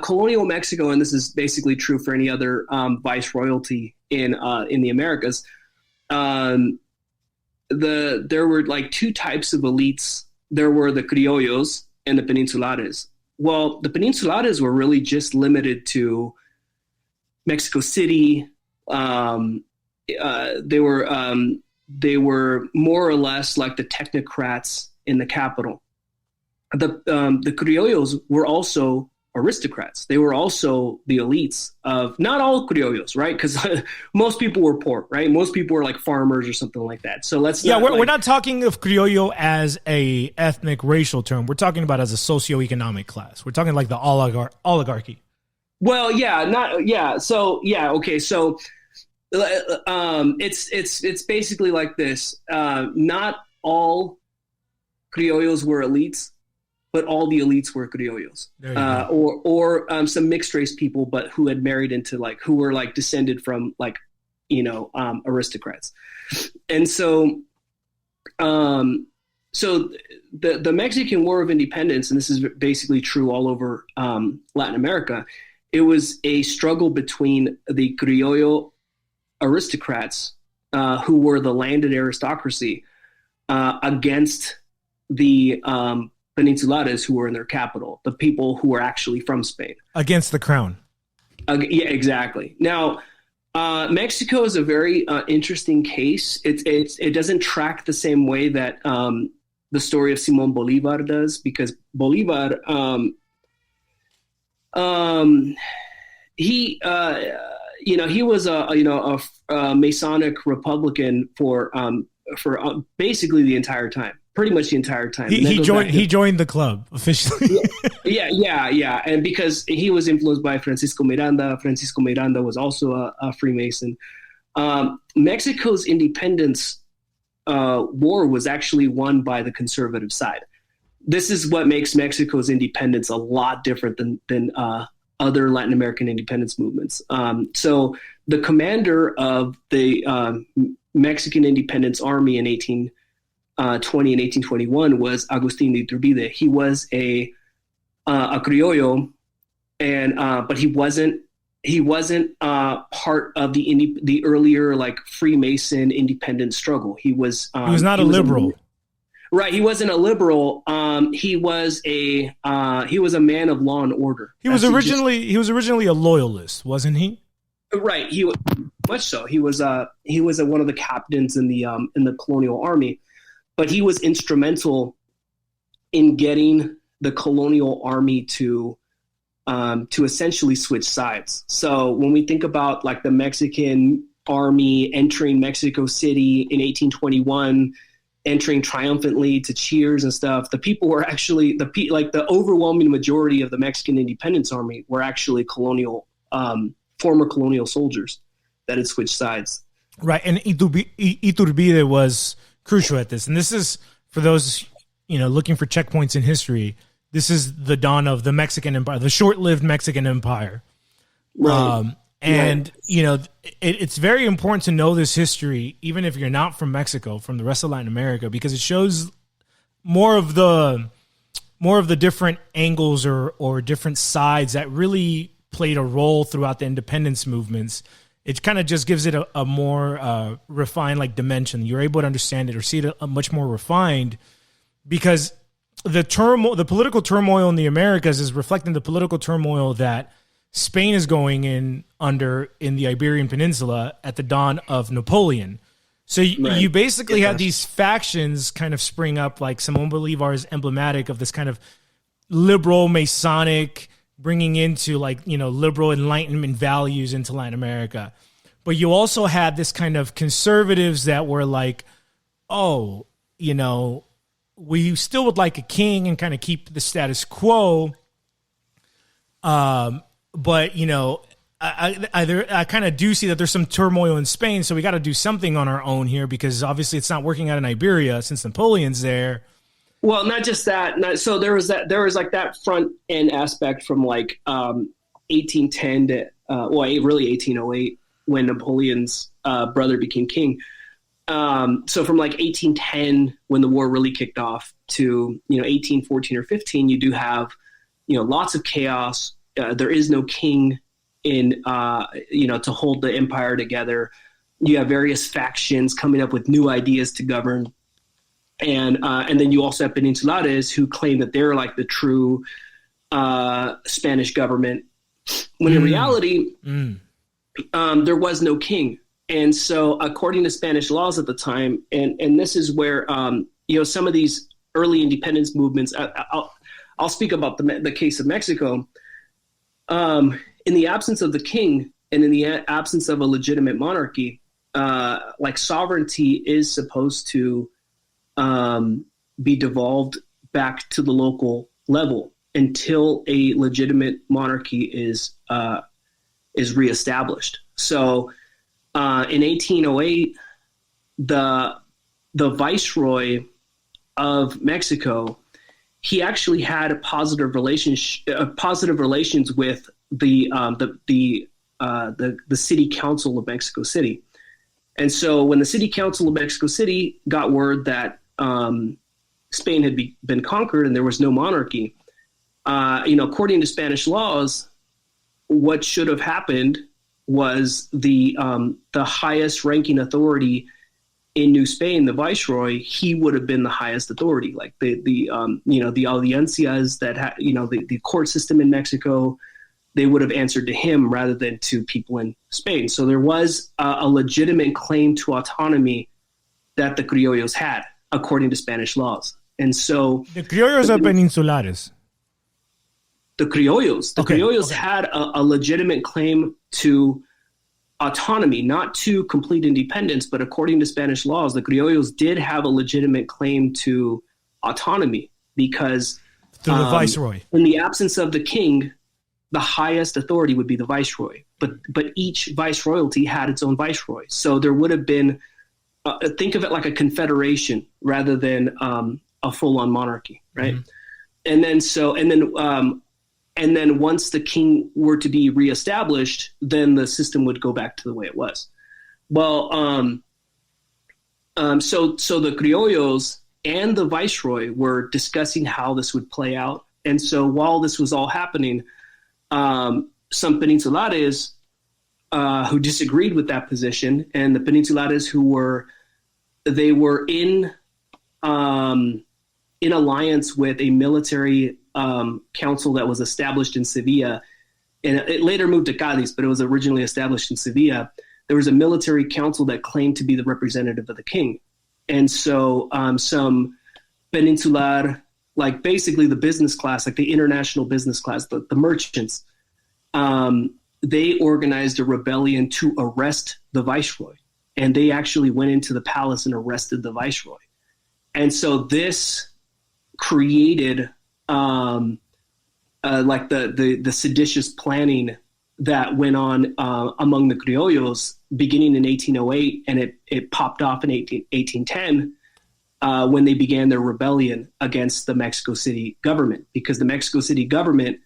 colonial Mexico, and this is basically true for any other viceroyalty in the Americas, there were two types of elites. There were the criollos and the peninsulares. Well, the peninsulares were really just limited to Mexico City. They were more or less like the technocrats in the capital. The criollos were also aristocrats. They were also the elites of not all criollos, right? Because most people were poor, right? Most people were farmers or something like that. So we're not talking of criollo as a ethnic racial term. We're talking about as a socioeconomic class. We're talking like the oligarchy. Well, yeah. So yeah, okay. So it's basically like this. Not all criollos were elites, but all the elites were criollos, or some mixed race people, but who had married into who were descended from aristocrats. And so so the Mexican War of Independence, and this is basically true all over Latin America, it was a struggle between the Criollo aristocrats, who were the landed aristocracy, against the Peninsulares, who were in their capital, the people who were actually from Spain. Against the crown. Yeah, exactly. Now, Mexico is a very interesting case. It doesn't track the same way that the story of Simón Bolívar does, because Bolívar, he was a Masonic Republican for basically the entire time. Pretty much the entire time. He joined the club officially. Yeah. And because he was influenced by Francisco Miranda was also a Freemason. Mexico's independence war was actually won by the conservative side. This is what makes Mexico's independence a lot different than other Latin American independence movements. So the commander of the Mexican Independence Army in 1820 and 1821 was Agustín de Iturbide. He was a criollo, and but he wasn't part of the earlier like Freemason independence struggle. He was not a liberal. Right, he wasn't a liberal. He was a man of law and order. He was originally a loyalist, wasn't he? Right, much so. He was one of the captains in the colonial army, but he was instrumental in getting the colonial army to essentially switch sides. So when we think about like the Mexican army entering Mexico City in 1821, entering triumphantly to cheers and stuff, the people were actually the overwhelming majority of the Mexican Independence Army were actually former colonial soldiers that had switched sides. Right, and Iturbide was crucial at this. And this is, for those looking for checkpoints in history, this is the dawn of the Mexican Empire, the short-lived Mexican Empire. Right. It's very important to know this history, even if you're not from Mexico, from the rest of Latin America, because it shows more of the different angles or different sides that really played a role throughout the independence movements. It kind of just gives it a more refined like dimension. You're able to understand it or see it a much more refined, because the political turmoil in the Americas is reflecting the political turmoil that Spain is going in the Iberian Peninsula at the dawn of Napoleon. So you basically had these factions kind of spring up, like Simón Bolívar is emblematic of this kind of liberal Masonic bringing into liberal Enlightenment values into Latin America. But you also had this kind of conservatives that were like, we still would like a king and kind of keep the status quo. But I kind of do see that there's some turmoil in Spain, so we got to do something on our own here, because obviously it's not working out in Iberia since Napoleon's there. Well, not just that. So there was like that front end aspect from like 1810 to really 1808, when Napoleon's brother became king. So from like 1810, when the war really kicked off, to 1814 or 15, you do have lots of chaos. There is no king to hold the empire together. You have various factions coming up with new ideas to govern. And then you also have Peninsulares who claim that they're like the true Spanish government, when in reality, there was no king. And so according to Spanish laws at the time, and this is where, some of these early independence movements, I'll speak about the case of Mexico. In the absence of the king and in the absence of a legitimate monarchy, like sovereignty is supposed to be devolved back to the local level until a legitimate monarchy is reestablished. So in 1808, the viceroy of Mexico, he actually had positive relations with the city council of Mexico City. And so when the city council of Mexico City got word that Spain had been conquered and there was no monarchy, according to Spanish laws, what should have happened was the highest ranking authority in New Spain, the viceroy, he would have been the highest authority. Like the audiencias that had, the court system in Mexico, they would have answered to him rather than to people in Spain. So there was a legitimate claim to autonomy that the criollos had, according to Spanish laws. And so the criollos are peninsulares. The criollos had a legitimate claim to autonomy, not to complete independence, but according to Spanish laws, the criollos did have a legitimate claim to autonomy because through the viceroy. In the absence of the king, the highest authority would be the viceroy. But each viceroyalty had its own viceroy. So there would have been, think of it like a confederation rather than a full-on monarchy, right? Mm-hmm. And then once the king were to be reestablished, then the system would go back to the way it was. Well, so the criollos and the viceroy were discussing how this would play out. And so while this was all happening, some peninsulares who disagreed with that position, and the peninsulares who were in alliance with a military council that was established in Sevilla, and it later moved to Cadiz, but it was originally established in Sevilla. There was a military council that claimed to be the representative of the king. And so some peninsular, like basically the business class, like the international business class, the merchants, they organized a rebellion to arrest the viceroy. And they actually went into the palace and arrested the viceroy. And so this created like the seditious planning that went on among the criollos beginning in 1808, and it popped off in 1810 when they began their rebellion against the Mexico City government, because the Mexico City government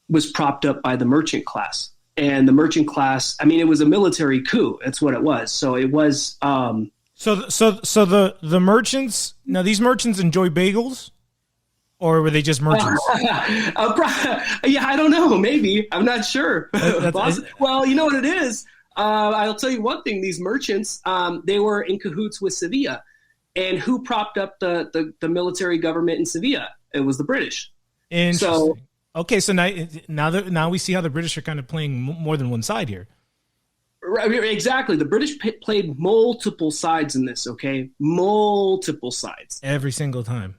was propped up by the merchant class. And the merchant class, I mean, it was a military coup. That's what it was. So it was. So the merchants. Now these merchants enjoy bagels. Or were they just merchants? Yeah, I don't know. Maybe. I'm not sure. Well, you know what it is? I'll tell you one thing. These merchants, they were in cahoots with Sevilla. And who propped up the military government in Sevilla? It was the British. Interesting. So, okay, so now we see how the British are kind of playing more than one side here. Right, exactly. The British played multiple sides in this, okay? Multiple sides. Every single time.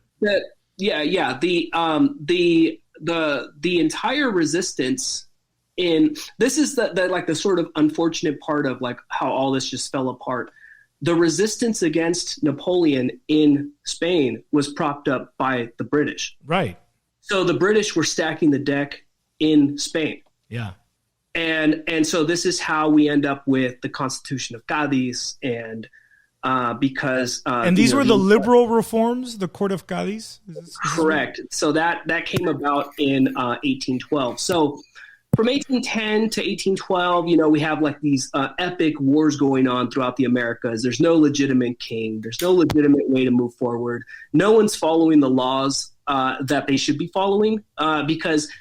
Yeah. The entire resistance in this is the sort of unfortunate part of like how all this just fell apart. The resistance against Napoleon in Spain was propped up by the British. Right. So the British were stacking the deck in Spain. Yeah. And so this is how we end up with the Constitution of Cadiz and because and these were the liberal reforms, the Court of Cadiz? Correct. So that came about in 1812. So from 1810 to 1812, we have like these epic wars going on throughout the Americas. There's no legitimate king. There's no legitimate way to move forward. No one's following the laws that they should be following because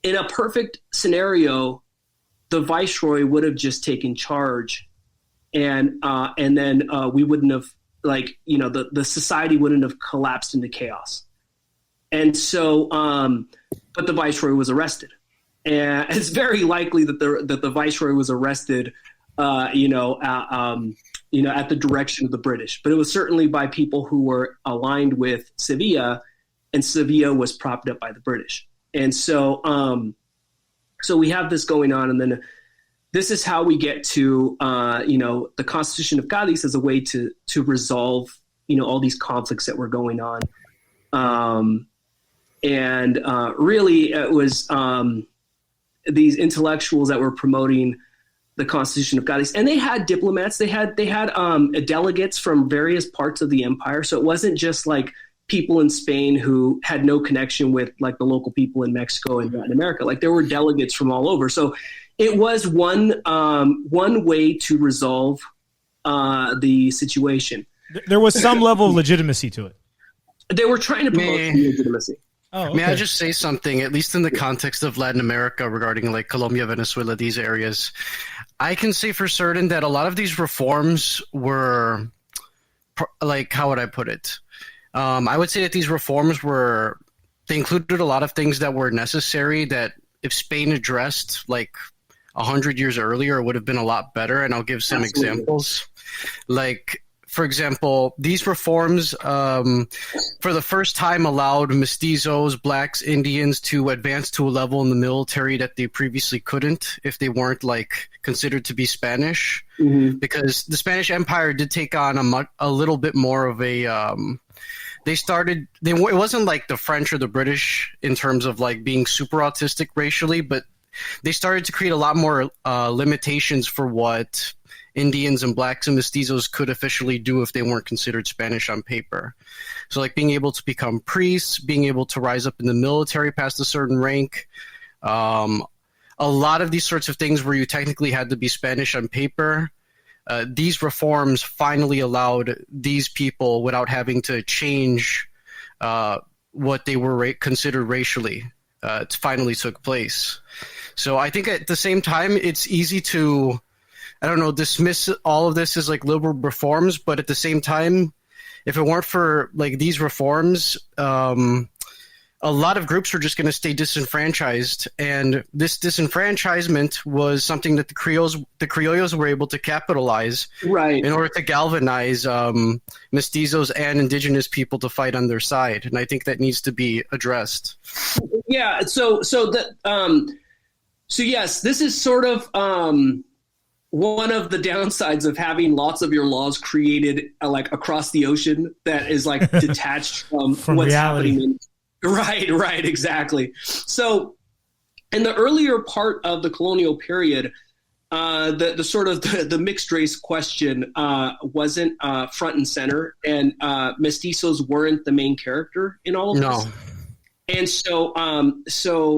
in a perfect scenario, the viceroy would have just taken charge. And then we wouldn't have the society wouldn't have collapsed into chaos. And so, but the viceroy was arrested, and it's very likely that the viceroy was arrested, at the direction of the British. But it was certainly by people who were aligned with Sevilla, and Sevilla was propped up by the British. And so, so we have this going on, and then. This is how we get to, the Constitution of Cadiz as a way to resolve, all these conflicts that were going on. Really, it was these intellectuals that were promoting the Constitution of Cadiz. And they had diplomats. They had delegates from various parts of the empire. So it wasn't just like people in Spain who had no connection with like the local people in Mexico and Latin America. Like there were delegates from all over. So it was one way to resolve the situation. There was some level of legitimacy to it. They were trying to promote legitimacy. Oh, okay. May I just say something, at least in the context of Latin America, regarding like Colombia, Venezuela, these areas? I can say for certain that a lot of these reforms were, like, how would I put it? I would say that these reforms they included a lot of things that were necessary that if Spain addressed like 100 years earlier, it would have been a lot better. And I'll give some examples. Like, for example, these reforms for the first time allowed mestizos, blacks, Indians to advance to a level in the military that they previously couldn't if they weren't like considered to be Spanish, because the Spanish Empire did take on a little bit more of a it wasn't like the French or the British in terms of like being super autistic racially, but they started to create a lot more limitations for what Indians and blacks and mestizos could officially do if they weren't considered Spanish on paper. So like being able to become priests, being able to rise up in the military past a certain rank, a lot of these sorts of things where you technically had to be Spanish on paper. These reforms finally allowed these people, without having to change what they were considered racially, it finally took place. So I think at the same time, it's easy to, I don't know, dismiss all of this as like liberal reforms, but at the same time, if it weren't for like these reforms, a lot of groups were just going to stay disenfranchised, and this disenfranchisement was something that the criollos were able to capitalize, right, in order to galvanize mestizos and indigenous people to fight on their side, and I think that needs to be addressed. Yeah. So yes, this is sort of one of the downsides of having lots of your laws created like across the ocean that is like detached from what's reality. happening. Right, exactly. So in the earlier part of the colonial period, the sort of the mixed race question wasn't front and center, and mestizos weren't the main character in all of this. And so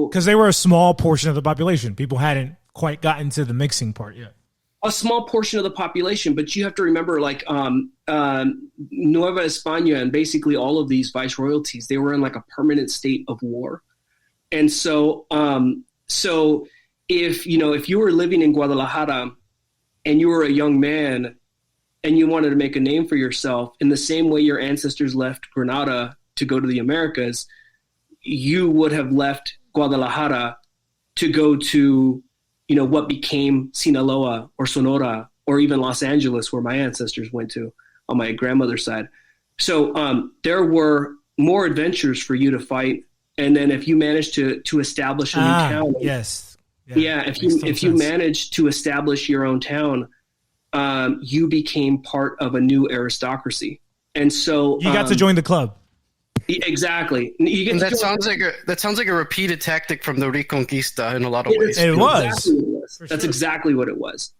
because they were a small portion of the population, people hadn't quite gotten to the mixing part yet. A small portion of the population, but you have to remember, like Nueva España and basically all of these viceroyalties, they were in like a permanent state of war. And so if you were living in Guadalajara and you were a young man and you wanted to make a name for yourself in the same way your ancestors left Granada to go to the Americas, you would have left Guadalajara to go to what became Sinaloa or Sonora or even Los Angeles, where my ancestors went to on my grandmother's side. So there were more adventures for you to fight. And then if you managed to establish a new town. Yes. Yeah. If you managed to establish your own town, you became part of a new aristocracy. And so you got to join the club. Exactly. That sounds like a repeated tactic from the Reconquista in a lot of ways. It was. That's exactly what it was.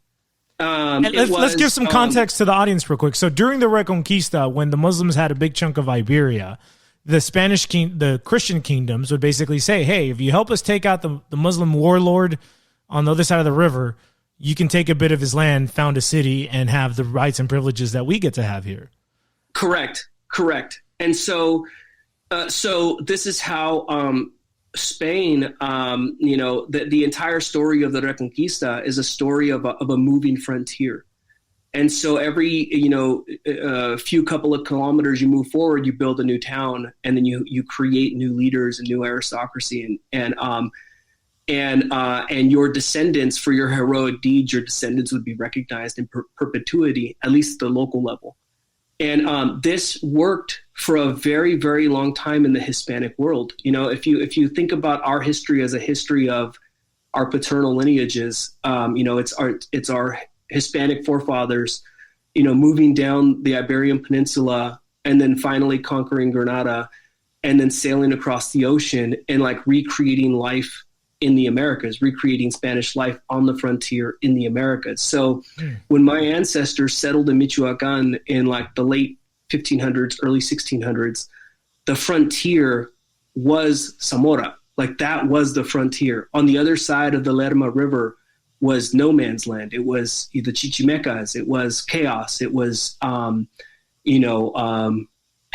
Let's give some context to the audience real quick. So during the Reconquista, when the Muslims had a big chunk of Iberia, the Christian kingdoms would basically say, hey, if you help us take out the Muslim warlord on the other side of the river, you can take a bit of his land, found a city, and have the rights and privileges that we get to have here. Correct. And so this is how Spain, the entire story of the Reconquista is a story of a moving frontier. And so every, few couple of kilometers you move forward, you build a new town, and then you create new leaders and new aristocracy, and your descendants, for your heroic deeds, your descendants would be recognized in perpetuity, at least at the local level. And this worked for a very, very long time in the Hispanic world. If you think about our history as a history of our paternal lineages, it's our Hispanic forefathers, moving down the Iberian Peninsula and then finally conquering Granada and then sailing across the ocean and like recreating life in the Americas, recreating Spanish life on the frontier in the Americas. So when my ancestors settled in Michoacán in like the late 1500s, early 1600s, the frontier was Zamora. Like that was the frontier. On the other side of the Lerma River was no man's land. It was the Chichimecas. It was chaos. It was,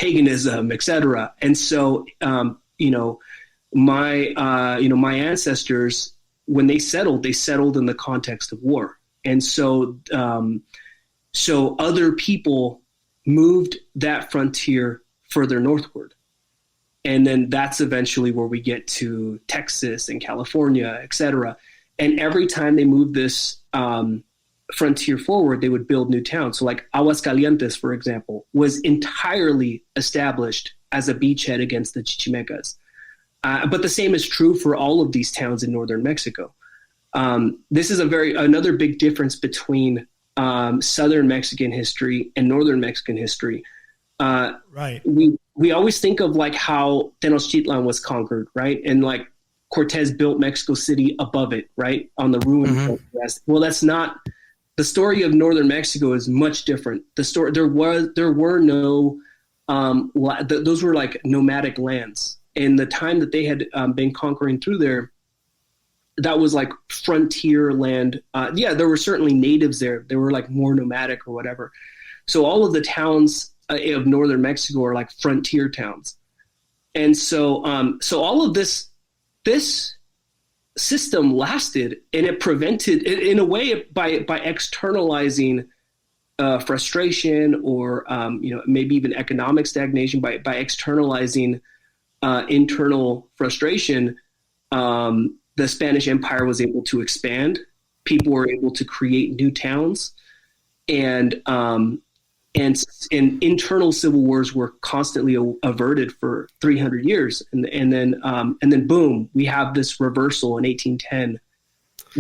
paganism, etc. And so, my ancestors, when they settled in the context of war. And so, so other people moved that frontier further northward. And then that's eventually where we get to Texas and California, et cetera. And every time they moved this frontier forward, they would build new towns. So like Aguascalientes, for example, was entirely established as a beachhead against the Chichimecas. But the same is true for all of these towns in northern Mexico. This is another big difference between southern Mexican history and northern Mexican history. Right. We always think of like how Tenochtitlan was conquered, right? And like Cortez built Mexico City above it, right? On the ruins of the West. Well, that's not the story of northern Mexico. Is much different. The story there were no those were like nomadic lands. In the time that they had been conquering through there, that was like frontier land. There were certainly natives there. They were like more nomadic or whatever. So all of the towns of northern Mexico are like frontier towns. And so all of this system lasted, and it prevented, in a way, by externalizing frustration or maybe even economic stagnation, by externalizing internal frustration, the Spanish Empire was able to expand. People were able to create new towns, and internal civil wars were constantly averted for 300 years, and then boom, we have this reversal in 1810,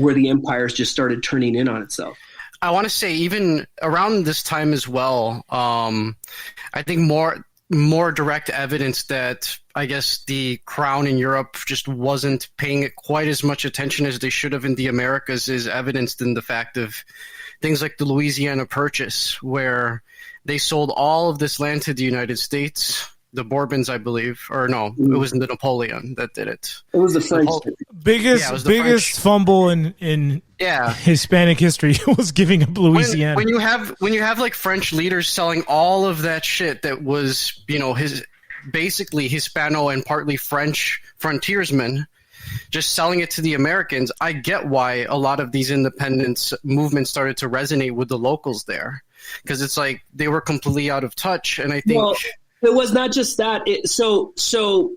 where the empires just started turning in on itself. I want to say even around this time as well, I think more direct evidence that I guess the crown in Europe just wasn't paying quite as much attention as they should have in the Americas is evidenced in the fact of things like the Louisiana Purchase, where they sold all of this land to the United States. The Bourbons, I believe, or no, it was the Napoleon that did it. It was the French. Biggest fumble in Hispanic history was giving up Louisiana. When you have like French leaders selling all of that shit that was, basically Hispano and partly French frontiersmen, just selling it to the Americans, I get why a lot of these independence movements started to resonate with the locals there, because it's like they were completely out of touch. And I think it was not just that. So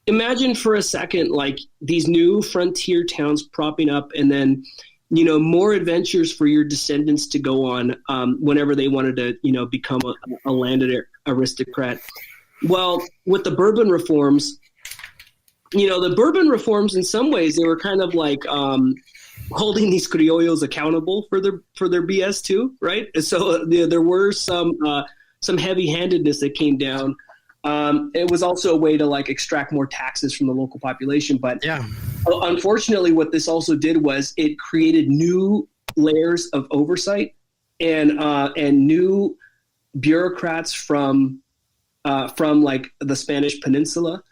imagine for a second, like these new frontier towns propping up, and then, more adventures for your descendants to go on whenever they wanted to, become a landed aristocrat. Well, with the Bourbon reforms, the Bourbon reforms, in some ways, they were kind of like holding these criollos accountable for their BS too, right? So there were some heavy-handedness that came down. It was also a way to like extract more taxes from the local population. But unfortunately, what this also did was it created new layers of oversight and new bureaucrats from like the Spanish Peninsula,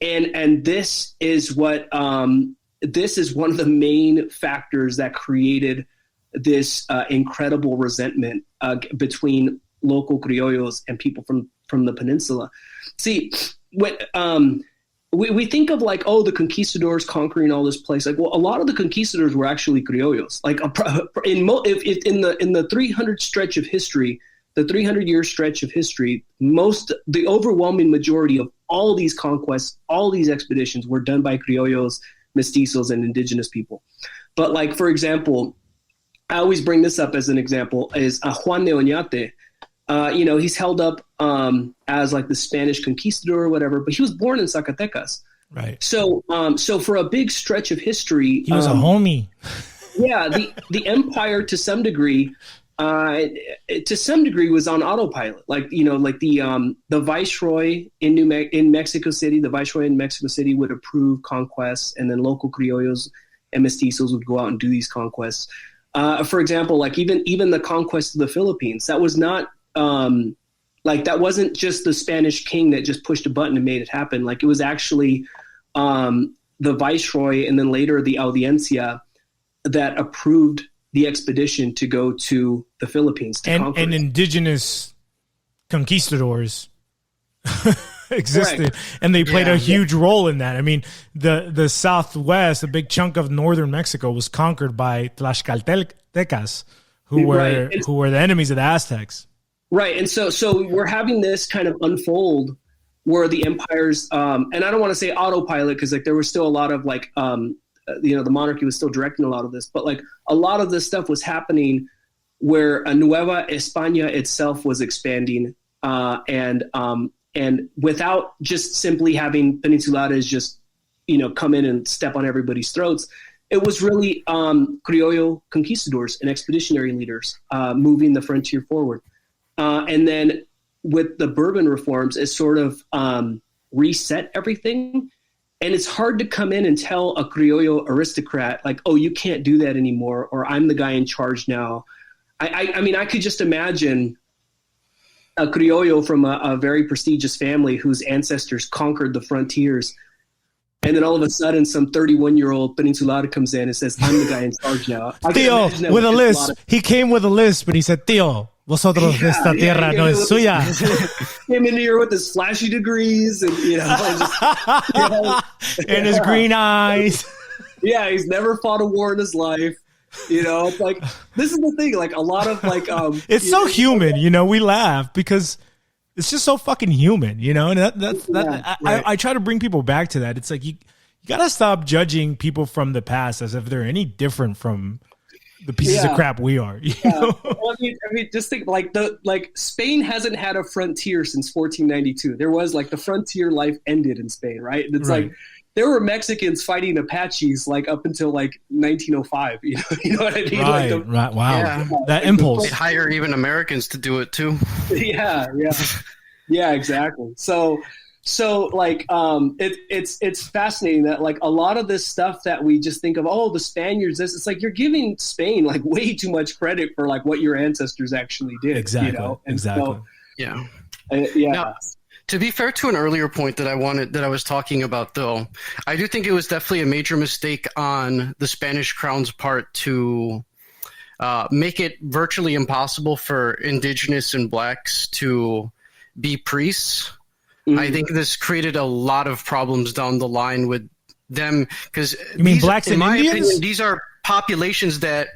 and this is what this is one of the main factors that created this incredible resentment between local criollos and people from the peninsula. See, when we think of like, the conquistadors conquering all this place, like, well, a lot of the conquistadors were actually criollos. Like in the 300 stretch of history, the 300-year stretch of history, the overwhelming majority of all these conquests, all these expeditions were done by criollos, mestizos, and indigenous people. But like, for example, I always bring this up as an example, is Juan de Oñate. He's held up as like the Spanish conquistador or whatever, but he was born in Zacatecas. Right. So for a big stretch of history, he was a homie. Yeah, the empire to some degree was on autopilot. Like the viceroy in Mexico City, the viceroy in Mexico City would approve conquests, and then local criollos and mestizos would go out and do these conquests. For example, like even the conquest of the Philippines, that was not that wasn't just the Spanish king that just pushed a button and made it happen. Like it was actually the viceroy and then later the audiencia that approved the expedition to go to the Philippines to conquer. And indigenous conquistadors existed, and they played a huge role in that. I mean, the Southwest, a big chunk of northern Mexico, was conquered by Tlaxcaltecas, who were the enemies of the Aztecs. Right, and so we're having this kind of unfold where the empires, and I don't want to say autopilot because like there was still a lot of like, the monarchy was still directing a lot of this, but like a lot of this stuff was happening where a Nueva España itself was expanding, and without just simply having Peninsulares just, come in and step on everybody's throats, it was really Criollo conquistadors and expeditionary leaders moving the frontier forward. And then with the Bourbon reforms, it sort of reset everything. And it's hard to come in and tell a Criollo aristocrat, like, oh, you can't do that anymore, or I'm the guy in charge now. I mean, I could just imagine a Criollo from a very prestigious family whose ancestors conquered the frontiers. And then all of a sudden, some 31-year-old Peninsular comes in and says, I'm the guy in charge now. Tío, with a list. He came with a list, but he said, Tío, vosotros esta tierra no es suya. Came in here with his flashy degrees and, and his green eyes. Yeah, he's never fought a war in his life. It's like, this is the thing, like a lot of like, it's so human, we laugh because it's just so fucking human, and I try to bring people back to that. It's like, you gotta stop judging people from the past as if they're any different from the pieces of crap we are. Well, I mean, just think like Spain hasn't had a frontier since 1492. There was like the frontier life ended in Spain, right? And it's like, there were Mexicans fighting Apaches like up until like 1905. You know what I mean? Right. Wow. Yeah. That impulse. They'd hire even Americans to do it too. Yeah, exactly. So like it's fascinating that like a lot of this stuff that we just think of, oh, the Spaniards, it's like you're giving Spain like way too much credit for like what your ancestors actually did. Exactly. Exactly. So, yeah. Now, to be fair to an earlier point that I was talking about, though, I do think it was definitely a major mistake on the Spanish crown's part to make it virtually impossible for indigenous and blacks to be priests. Mm-hmm. I think this created a lot of problems down the line with them because blacks and Indians? Opinion, these are populations that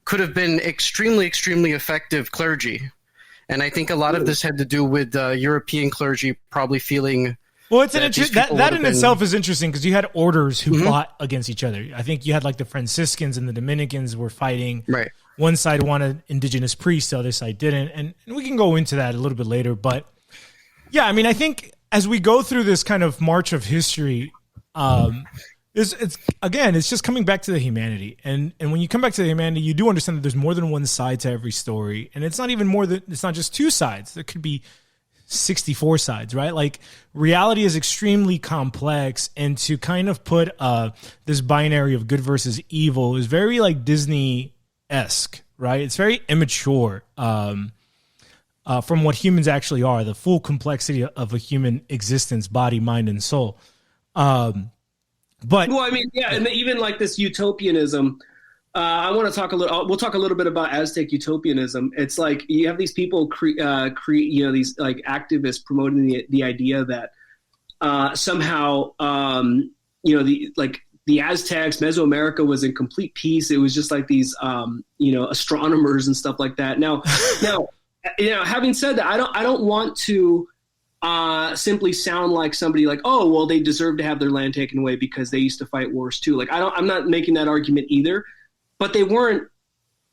could have been extremely, extremely effective clergy. And I think a lot of this had to do with European clergy probably feeling. Well, it's that in itself is interesting because you had orders who fought against each other. I think you had like the Franciscans and the Dominicans were fighting. Right. One side wanted indigenous priests, the other side didn't, and we can go into that a little bit later. But yeah, I mean, I think as we go through this kind of march of history, it's just coming back to the humanity. And when you come back to the humanity, you do understand that there's more than one side to every story. And it's not even it's not just two sides. There could be 64 sides, right? Like reality is extremely complex. And to kind of put this binary of good versus evil is very like Disney-esque, right? It's very immature from what humans actually are, the full complexity of a human existence, body, mind, and soul. But well, I mean, yeah, and even like this utopianism. I want to talk a little. We'll talk a little bit about Aztec utopianism. It's like you have these people these like activists promoting the idea that somehow the Aztecs, Mesoamerica was in complete peace. It was just like these astronomers and stuff like that. Now, having said that, I don't want to simply sound like somebody like, oh, well, they deserve to have their land taken away because they used to fight wars too. Like I'm not making that argument either, but they weren't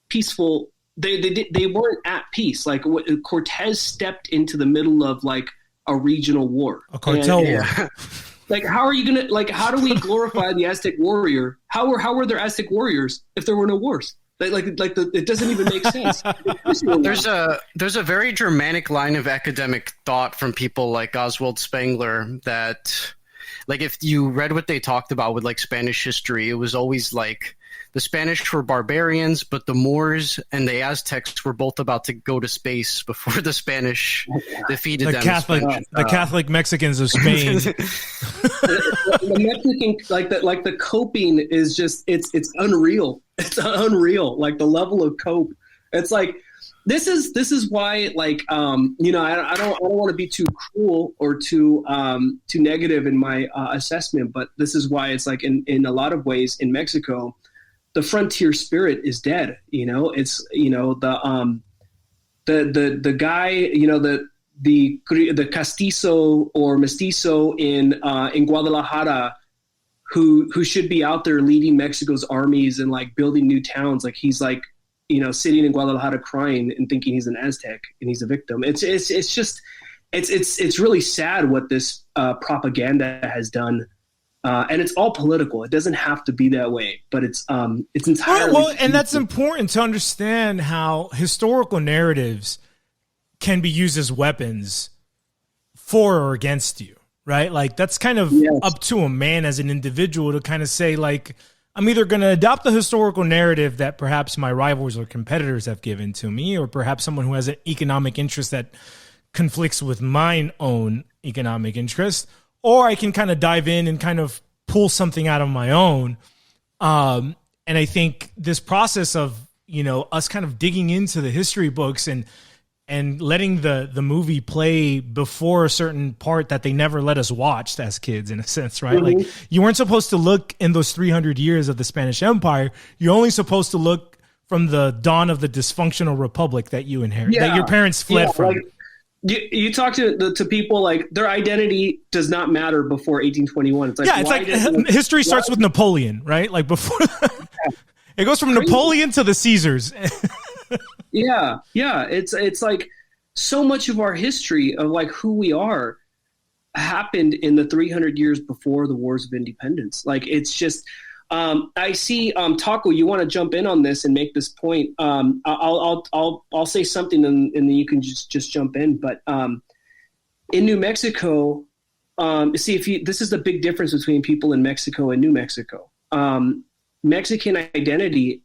peaceful. They weren't at peace. Like Cortez stepped into the middle of like a regional war, a cartel war. Like, how are you gonna how do we glorify the Aztec warrior? How were there Aztec warriors if there were no wars? It doesn't even make sense. There's a very Germanic line of academic thought from people like Oswald Spengler that, like, if you read what they talked about with like Spanish history, it was always like the Spanish were barbarians, but the Moors and the Aztecs were both about to go to space before the Spanish defeated them. The Catholic Mexicans of Spain. The Mexican, the coping is just it's unreal. It's unreal. Like the level of cope. It's like this is why, like, I don't want to be too cruel or too negative in my assessment, but this is why it's like in a lot of ways in Mexico, the frontier spirit is dead. It's the guy, the castizo or mestizo in Guadalajara, who should be out there leading Mexico's armies and like building new towns, like he's like, sitting in Guadalajara crying and thinking he's an Aztec and he's a victim. It's really sad what this propaganda has done, and it's all political. It doesn't have to be that way, but it's entirely well, and that's important to understand how historical narratives can be used as weapons for or against you, right? Like that's kind of up to a man as an individual to kind of say, like, I'm either going to adopt the historical narrative that perhaps my rivals or competitors have given to me, or perhaps someone who has an economic interest that conflicts with my own economic interest, or I can kind of dive in and kind of pull something out of my own. And I think this process of, us kind of digging into the history books and letting the movie play before a certain part that they never let us watch as kids, in a sense, right? Mm-hmm. Like you weren't supposed to look in those 300 years of the Spanish Empire. You're only supposed to look from the dawn of the dysfunctional republic that you inherit, that your parents fled from. Like, you talk to people, like their identity does not matter before 1821. It's like, history starts with Napoleon, right? Like before it goes from Napoleon to the Caesars. Yeah. It's like so much of our history of like who we are happened in the 300 years before the Wars of Independence. Like it's just, I see, Taco, you want to jump in on this and make this point. I'll say something and then you can just jump in. But in New Mexico, this is the big difference between people in Mexico and New Mexico. Mexican identity,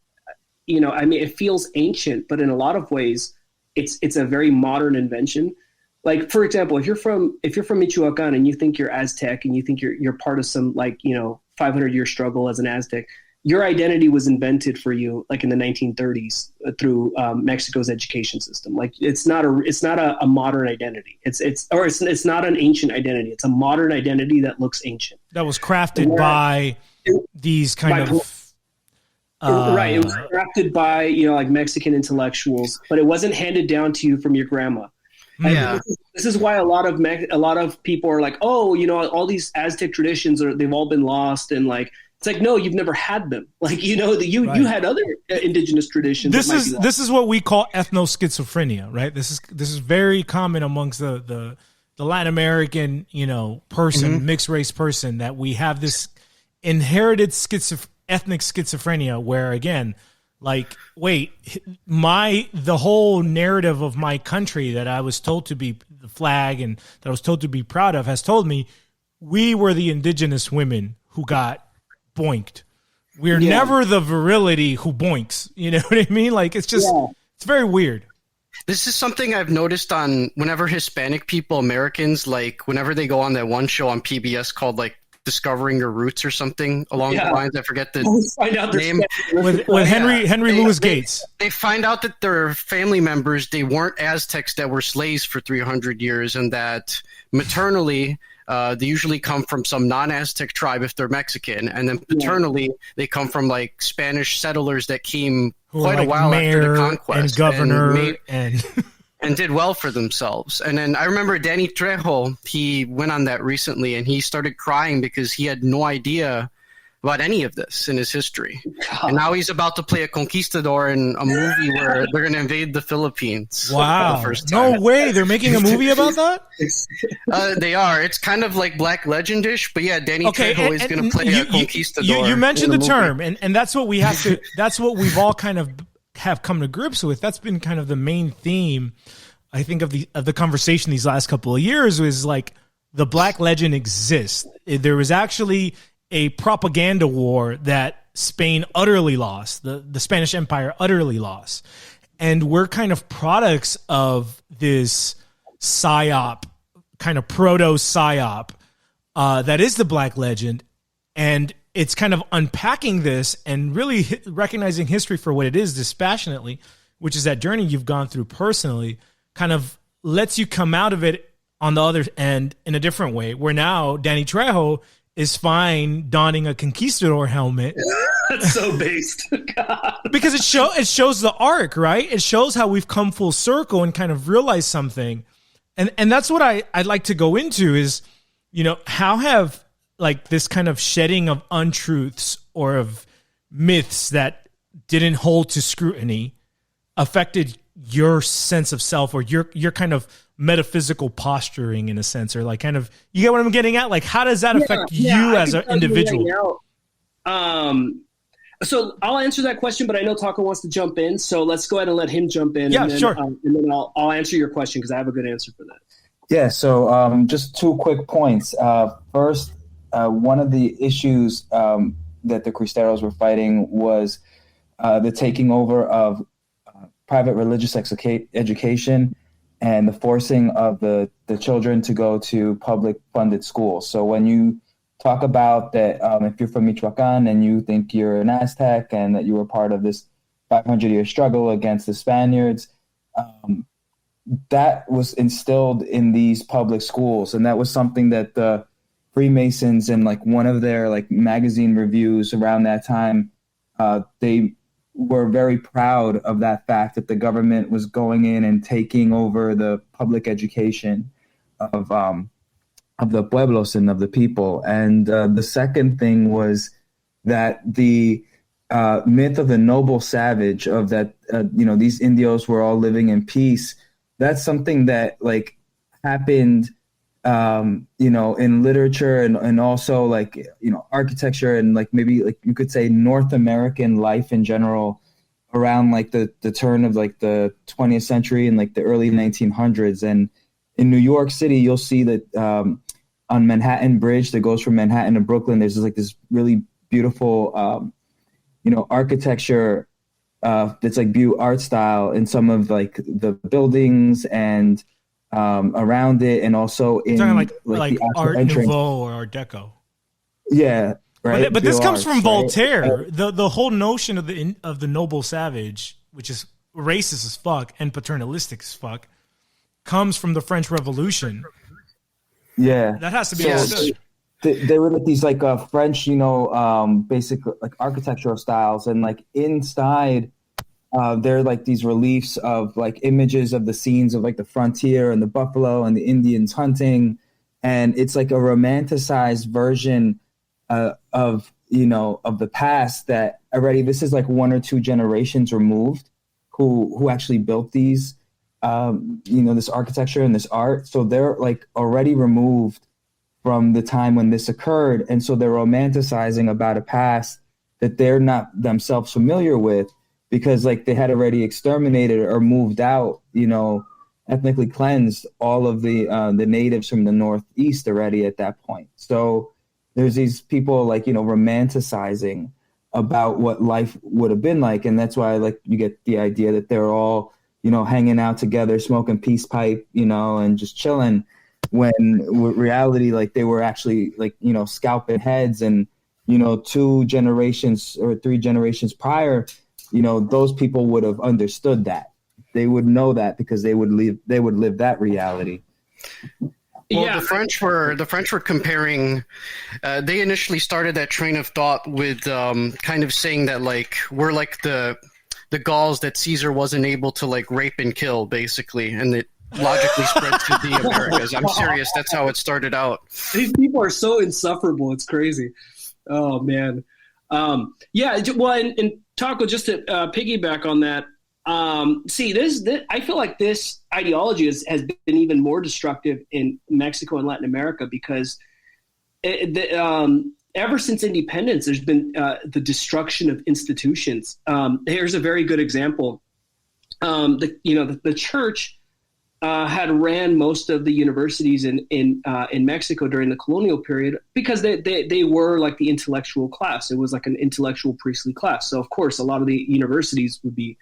it feels ancient, but in a lot of ways, it's a very modern invention. Like, for example, if you're from Michoacán and you think you're Aztec and you think you're part of some 500-year struggle as an Aztec, your identity was invented for you like in the 1930s through Mexico's education system. Like it's not a modern identity. It's not an ancient identity. It's a modern identity that looks ancient. That was crafted by these kind of. Right. It was crafted by, like Mexican intellectuals, but it wasn't handed down to you from your grandma. Yeah. This is why a lot of people are like, oh, all these Aztec traditions they've all been lost. And like, it's like, no, you've never had them. Like, you had other indigenous traditions. This is what we call ethno-schizophrenia, right? This is very common amongst the Latin American, person, mixed race person, that we have this inherited ethnic schizophrenia where, again, like, wait, the whole narrative of my country that I was told to be the flag and that I was told to be proud of has told me we were the indigenous women who got boinked. We're never the virility who boinks. You know what I mean? Like, it's just, it's very weird. This is something I've noticed on whenever Hispanic people, Americans, like whenever they go on that one show on PBS called like Discovering Your Roots or something along the lines. I forget the name. With Henry Louis Gates. They find out that their family members, they weren't Aztecs that were slaves for 300 years, and that maternally they usually come from some non-Aztec tribe if they're Mexican, and then paternally they come from like Spanish settlers that came quite a while after the conquest. And governor and did well for themselves. And then I remember Danny Trejo, he went on that recently and he started crying because he had no idea about any of this in his history. God. And now he's about to play a conquistador in a movie where they're going to invade the Philippines. Wow. For the first time. No way. They're making a movie about that? They are. It's kind of like Black Legend-ish, but yeah, Danny Trejo is going to play a conquistador. You mentioned the term, and that's what we have to, that's what we've all kind of have come to grips with. That's been kind of the main theme, I think, of the conversation these last couple of years, was like the Black Legend exists. There was actually a propaganda war that Spain utterly lost, the Spanish Empire utterly lost. And we're kind of products of this psyop, kind of proto-psyop that is the Black Legend. And it's kind of unpacking this and really recognizing history for what it is dispassionately, which is that journey you've gone through personally, kind of lets you come out of it on the other end in a different way, where now Danny Trejo is fine donning a conquistador helmet. That's so based. Because it shows the arc, right? It shows how we've come full circle and kind of realized something. And that's what I'd like to go into is, how have like this kind of shedding of untruths or of myths that didn't hold to scrutiny affected your sense of self or your kind of metaphysical posturing in a sense, or like kind of, you get what I'm getting at? Like, how does that affect you as an individual? So I'll answer that question, but I know Taco wants to jump in. So let's go ahead and let him jump in. Yeah, and then, sure. And then I'll answer your question because I have a good answer for that. Yeah. So just 2 quick points. First, one of the issues that the Cristeros were fighting was the taking over of private religious education and the forcing of the children to go to public funded schools. So when you talk about that, if you're from Michoacán and you think you're an Aztec and that you were part of this 500-year struggle against the Spaniards, that was instilled in these public schools. And that was something that the Freemasons, in like one of their like magazine reviews around that time, they were very proud of that fact that the government was going in and taking over the public education of the pueblos and of the people. And the second thing was that the myth of the noble savage, of that, these Indios were all living in peace. That's something that like happened, in literature and also like, architecture and like maybe like you could say North American life in general around like the turn of like the 20th century and like the early 1900s. And in New York City, you'll see that on Manhattan Bridge that goes from Manhattan to Brooklyn, there's like this really beautiful, architecture that's like Butte art style in some of like the buildings and around it, and also in like the Art entrance. Nouveau or Art Deco. Yeah, right. But this comes from Voltaire. Right? The whole notion of the noble savage, which is racist as fuck and paternalistic as fuck, comes from the French Revolution. Yeah, that has to be understood. They were like these like French, basic like architectural styles, and like inside, they're like these reliefs of like images of the scenes of like the frontier and the buffalo and the Indians hunting, and it's like a romanticized version of the past that already this is like 1 or 2 generations removed, who actually built these, this architecture and this art. So they're like already removed from the time when this occurred. And so they're romanticizing about a past that they're not themselves familiar with, because like they had already exterminated or moved out, ethnically cleansed all of the natives from the Northeast already at that point. So there's these people like, romanticizing about what life would have been like. And that's why like you get the idea that they're all, hanging out together, smoking peace pipe, and just chilling, when reality, like they were actually like, scalping heads. And, 2 generations or 3 generations prior, those people would have understood that. They would know that because they would live that reality. Well, Yeah. the French were comparing. They initially started that train of thought with kind of saying that like we're like the Gauls that Caesar wasn't able to like rape and kill, basically, and it logically spread to the Americas. I'm serious. That's how it started out. These people are so insufferable. It's crazy. Oh man. Yeah. Well, and Taco, just to piggyback on that. This I feel like this ideology has been even more destructive in Mexico and Latin America, because ever since independence, there's been the destruction of institutions. Here's a very good example. The church had ran most of the universities in Mexico during the colonial period, because they were like the intellectual class. It was like an intellectual priestly class. So of course, a lot of the universities would be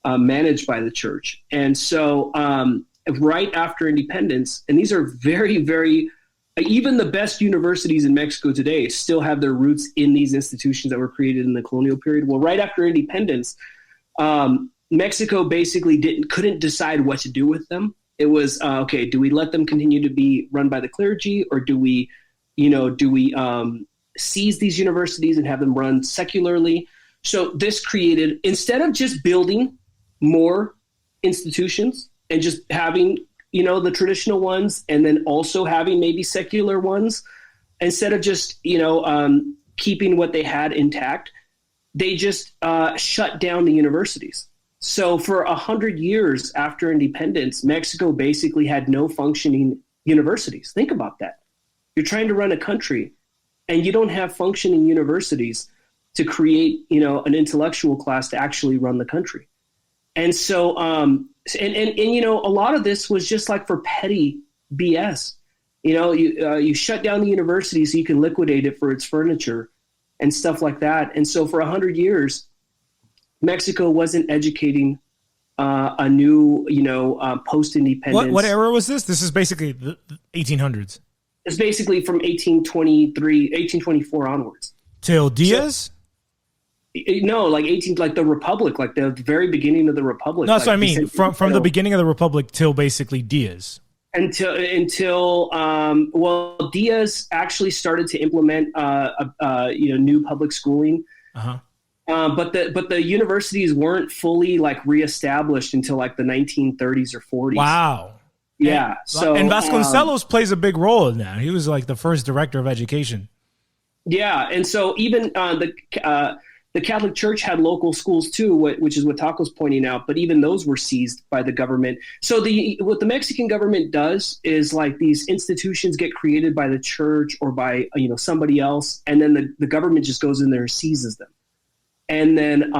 managed by the church. And so right after independence, and these are very, very, even the best universities in Mexico today still have their roots in these institutions that were created in the colonial period. Well, right after independence, Mexico basically couldn't decide what to do with them. It was okay. Do we let them continue to be run by the clergy, or do we seize these universities and have them run secularly? So this created, instead of just building more institutions and just having, the traditional ones, and then also having maybe secular ones, instead of just, keeping what they had intact, they just shut down the universities. So for 100 years after independence, Mexico basically had no functioning universities. Think about that. You're trying to run a country and you don't have functioning universities to create, an intellectual class to actually run the country. And so, a lot of this was just like for petty BS. You shut down the university so you can liquidate it for its furniture and stuff like that. And so for 100 years, Mexico wasn't educating a new, post-independence. What era was this? This is basically the 1800s. It's basically from 1824 onwards. Till Diaz? No, like the Republic, like the very beginning of the Republic. No, that's what I mean. From the beginning of the Republic till basically Diaz. Until Diaz actually started to implement new public schooling. Uh-huh. But the universities weren't fully like reestablished until like the 1930s or 40s. Wow. Yeah. And Vasconcelos plays a big role in that. He was like the first director of education. Yeah. And so even the Catholic Church had local schools too, which is what Taco's pointing out, but even those were seized by the government. So what the Mexican government does is like these institutions get created by the church or by somebody else, and then the government just goes in there and seizes them. And then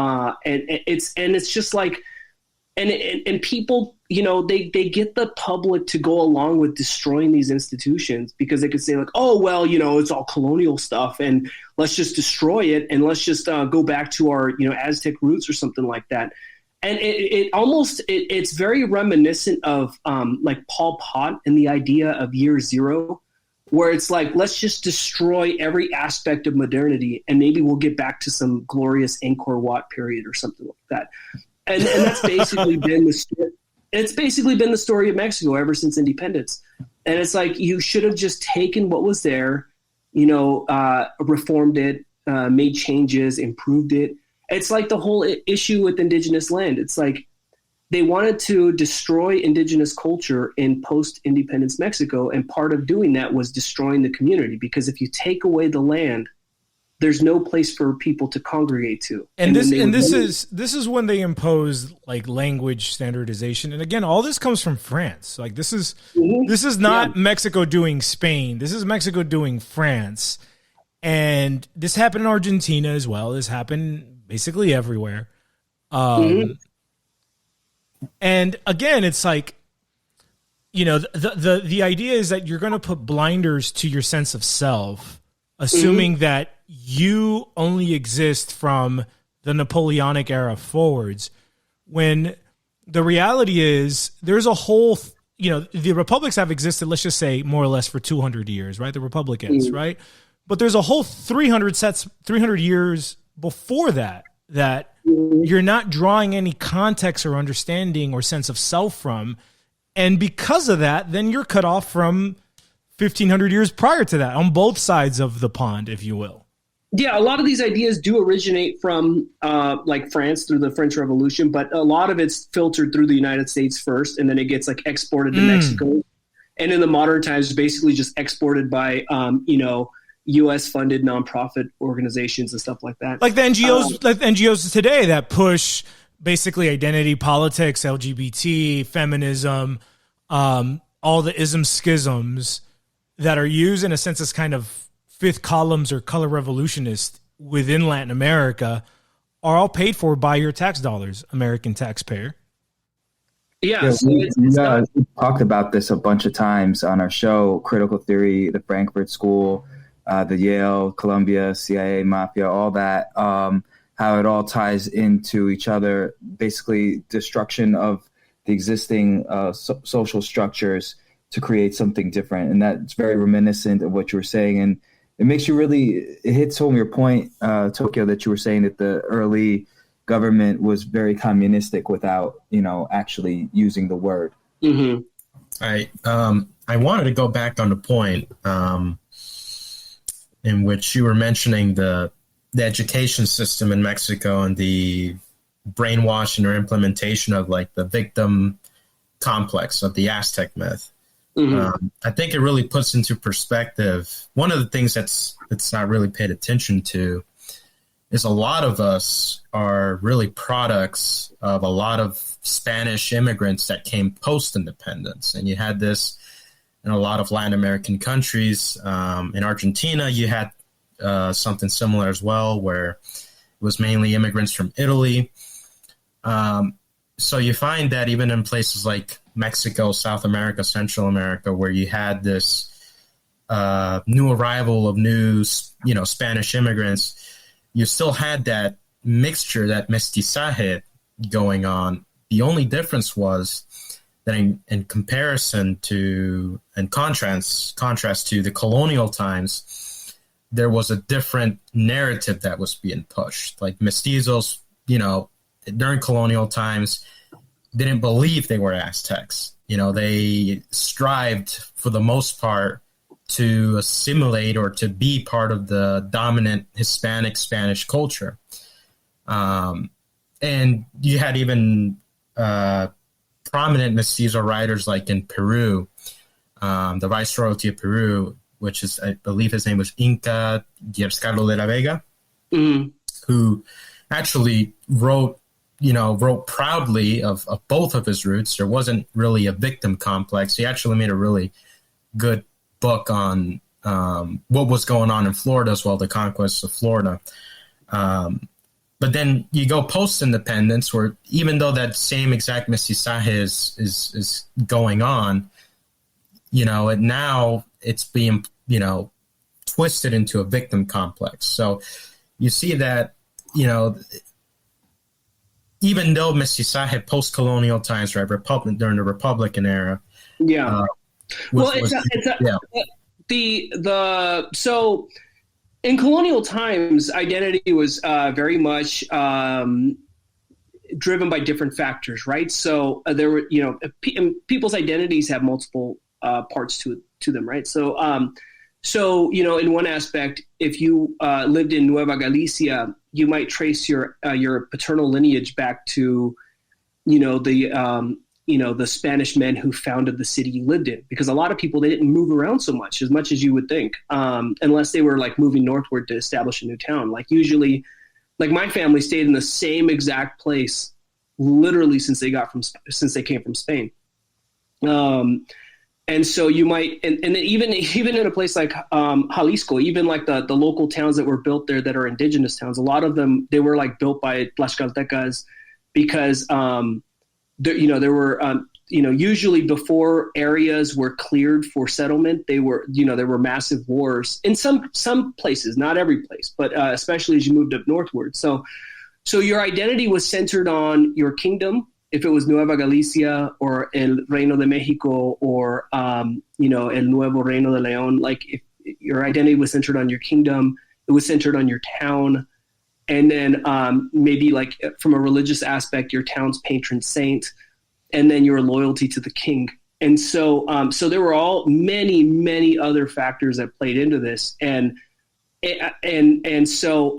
it's just like and people, they get the public to go along with destroying these institutions because they could say like, oh, well, it's all colonial stuff and let's just destroy it and let's just go back to our, Aztec roots or something like that. And it's very reminiscent of like Pol Pot and the idea of year zero, where it's like, let's just destroy every aspect of modernity and maybe we'll get back to some glorious Angkor Wat period or something like that. And that's basically been the story. It's basically been the story of Mexico ever since independence. And it's like, you should have just taken what was there, reformed it, made changes, improved it. It's like the whole issue with indigenous land. It's like they wanted to destroy indigenous culture in post-independence Mexico. And part of doing that was destroying the community, because if you take away the land, there's no place for people to congregate to. And this is when they impose like language standardization. And again, all this comes from France. Like this is not Mexico doing Spain. This is Mexico doing France. And this happened in Argentina as well. This happened basically everywhere. And again, it's like, the idea is that you're going to put blinders to your sense of self, assuming that you only exist from the Napoleonic era forwards, when the reality is there's a whole, the republics have existed, let's just say more or less for 200 years, right? The republicans, right? But there's a whole 300 years before that you're not drawing any context or understanding or sense of self from. And because of that, then you're cut off from 1,500 years prior to that on both sides of the pond, if you will. Yeah, a lot of these ideas do originate from like France through the French Revolution, but a lot of it's filtered through the United States first, and then it gets like exported to Mexico. And in the modern times, basically just exported by, U.S. funded nonprofit organizations and stuff like that. Like the NGOs today that push basically identity politics, LGBT, feminism, all the schisms that are used in a sense as kind of fifth columns or color revolutionists within Latin America are all paid for by your tax dollars, American taxpayer. Yeah, we talked about this a bunch of times on our show, Critical Theory, the Frankfurt School, the Yale, Columbia, CIA, Mafia, all that, how it all ties into each other, basically destruction of the existing social structures to create something different. And that's very reminiscent of what you were saying. And it makes you it hits home your point, Tokyo, that you were saying that the early government was very communistic without, actually using the word. Mm-hmm. I wanted to go back on the point in which you were mentioning the education system in Mexico and the brainwashing or implementation of like the victim complex of the Aztec myth. Mm-hmm. I think it really puts into perspective one of the things that's not really paid attention to is a lot of us are really products of a lot of Spanish immigrants that came post-independence. And you had this in a lot of Latin American countries. In Argentina, you had something similar as well, where it was mainly immigrants from Italy. So you find that even in places like Mexico, South America, Central America, where you had this new arrival of new, Spanish immigrants, you still had that mixture, that mestizaje going on. The only difference was that in comparison to, and contrast to the colonial times, there was a different narrative that was being pushed. Like mestizos, during colonial times, didn't believe they were Aztecs. They strived for the most part to assimilate or to be part of the dominant Hispanic Spanish culture. And you had even prominent mestizo writers like in Peru, the Viceroyalty of Peru, which is, I believe his name was Inca Giancarlo de la Vega, Mm-hmm. who actually wrote proudly of both of his roots. There wasn't really a victim complex. He actually made a really good book on what was going on in Florida as well, the conquest of Florida. But then you go post-independence, where even though that same exact mestizaje is going on, now it's being, twisted into a victim complex. So you see that, even though mestizaje post-colonial times, right, during the Republican era, so in colonial times, identity was very much driven by different factors, right? So there were, people's identities have multiple parts to them, right? So, in one aspect, if you lived in Nueva Galicia, you might trace your paternal lineage back to, the Spanish men who founded the city you lived in, because a lot of people, they didn't move around so much as you would think, unless they were like moving northward to establish a new town. Like usually, like my family stayed in the same exact place, literally since they came from Spain. And so you might, and then even in a place like Jalisco, even like the local towns that were built there that are indigenous towns, a lot of them, they were like built by Tlaxcaltecas because, there were, usually before areas were cleared for settlement, there were massive wars in some places, not every place, but especially as you moved up northward. So your identity was centered on your kingdom, if it was Nueva Galicia or El Reino de Mexico or, El Nuevo Reino de León. Like if your identity was centered on your kingdom, it was centered on your town. And then maybe like from a religious aspect, your town's patron saint, and then your loyalty to the king. And so there were all many, many other factors that played into this. And so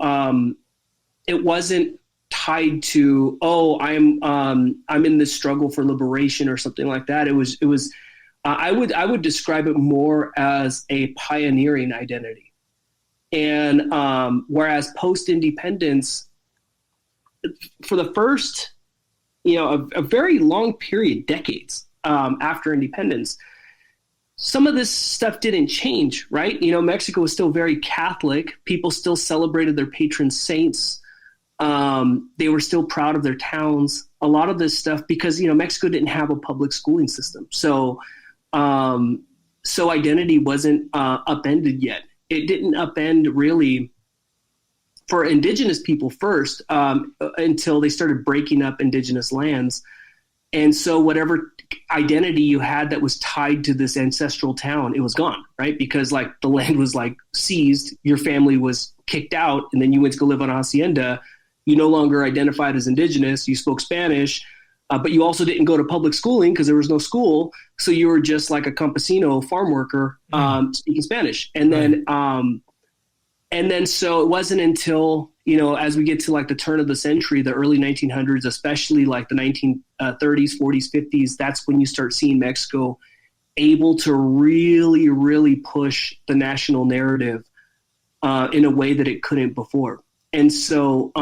it wasn't tied to, I'm in this struggle for liberation or something like that. It was I would describe it more as a pioneering identity. And whereas post-independence, for the first, a very long period, decades after independence, some of this stuff didn't change, right? Mexico was still very Catholic. People still celebrated their patron saints. They were still proud of their towns. A lot of this stuff, because, Mexico didn't have a public schooling system. So identity wasn't upended yet. It didn't upend really for indigenous people first until they started breaking up indigenous lands. And so whatever identity you had that was tied to this ancestral town, it was gone, right? Because like the land was like seized, your family was kicked out, and then you went to go live on a hacienda. You no longer identified as indigenous. You spoke Spanish, but you also didn't go to public schooling because there was no school. So you were just like a campesino farm worker speaking Spanish. And then so it wasn't until, as we get to like the turn of the century, the early 1900s, especially like the 1930s, 40s, 50s, that's when you start seeing Mexico able to really, really push the national narrative in a way that it couldn't before. And so,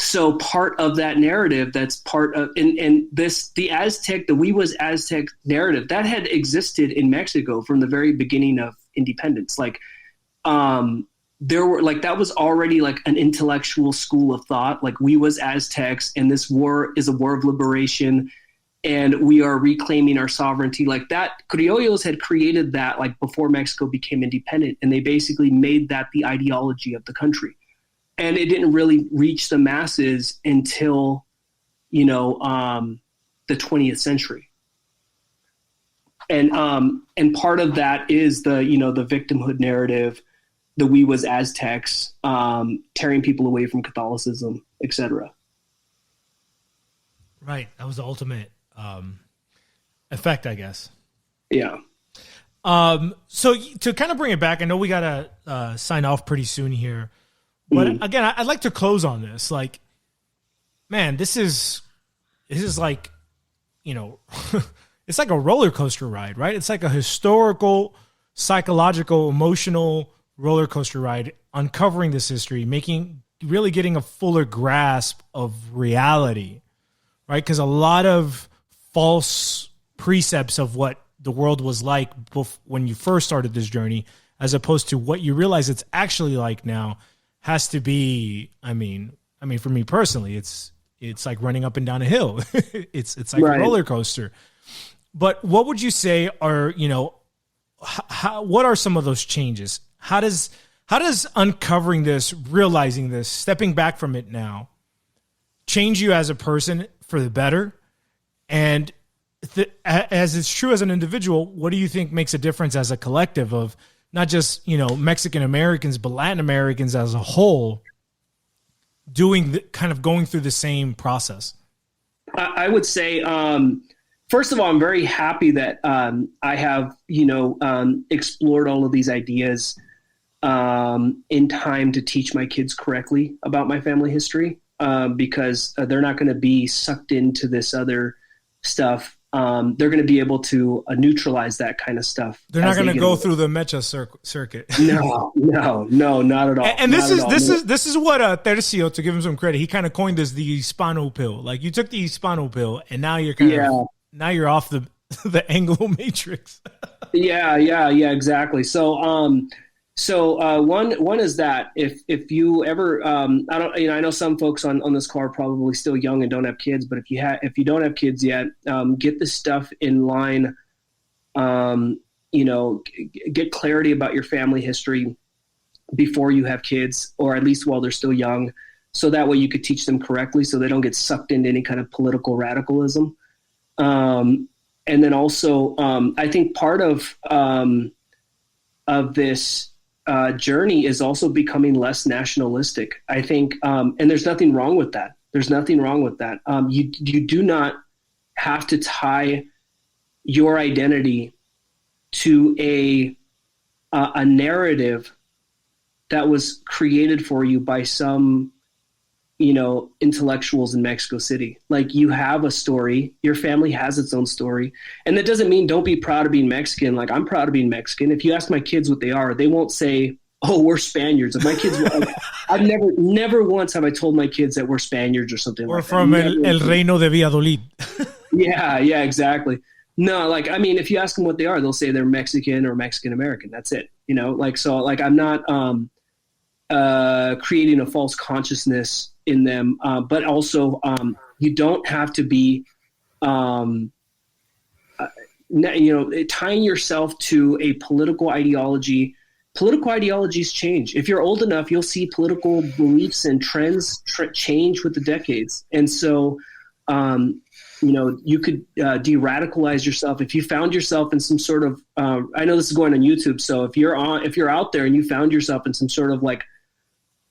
so part of that narrative, that's part of, the Aztec, the We Was Aztec narrative, that had existed in Mexico from the very beginning of independence. Like, there were like, that was already like an intellectual school of thought. Like, we was Aztecs, and this war is a war of liberation, and we are reclaiming our sovereignty. Like that, criollos had created that like before Mexico became independent, and they basically made that the ideology of the country. And it didn't really reach the masses until, the 20th century. And part of that is the victimhood narrative, the We Was Aztecs, tearing people away from Catholicism, etc. Right. That was the ultimate effect, I guess. Yeah. So to kind of bring it back, I know we got to sign off pretty soon here. But again, I'd like to close on this. Like, man, this is like, it's like a roller coaster ride, right? It's like a historical, psychological, emotional roller coaster ride, uncovering this history, really getting a fuller grasp of reality, right? Because a lot of false precepts of what the world was like when you first started this journey, as opposed to what you realize it's actually like now, has to be, I mean, for me personally, it's like running up and down a hill. it's like a roller coaster. But what would you say are, what are some of those changes? How does uncovering this, realizing this, stepping back from it now, change you as a person for the better? And as it's true as an individual, what do you think makes a difference as a collective of not just, Mexican Americans, but Latin Americans as a whole kind of going through the same process? I would say, first of all, I'm very happy that I have, explored all of these ideas in time to teach my kids correctly about my family history, because they're not going to be sucked into this other stuff. They're going to be able to neutralize that kind of stuff. They're not going to go through the Mecha circuit. No, not at all. And this is what Tercio, to give him some credit, he kind of coined this the Hispano pill. Like, you took the Hispano pill, and now you're now you're off the Anglo matrix. Yeah, exactly. So, one is that if you ever, I know some folks on this call are probably still young and don't have kids, but if you don't have kids yet, get this stuff in line, get clarity about your family history before you have kids, or at least while they're still young. So that way you could teach them correctly, so they don't get sucked into any kind of political radicalism. And then also, I think part of this journey is also becoming less nationalistic. I think, and there's nothing wrong with that. You do not have to tie your identity to a narrative that was created for you by some, intellectuals in Mexico City. Like, you have a story, your family has its own story. And that doesn't mean don't be proud of being Mexican. Like, I'm proud of being Mexican. If you ask my kids what they are, they won't say, oh, we're Spaniards. If my kids, I've never once have I told my kids that we're Spaniards or something. We're from El Reino de Valladolid. Yeah, yeah, exactly. No, like, I mean, if you ask them what they are, they'll say they're Mexican or Mexican American. That's it. You know, like, so, like, I'm not creating a false consciousness in them, but also you don't have to be, tying yourself to a political ideology. Political ideologies change. If you're old enough, you'll see political beliefs and trends change with the decades. And so, you could de-radicalize yourself if you found yourself in some sort of. I know this is going on YouTube, so if you're out there and you found yourself in some sort of like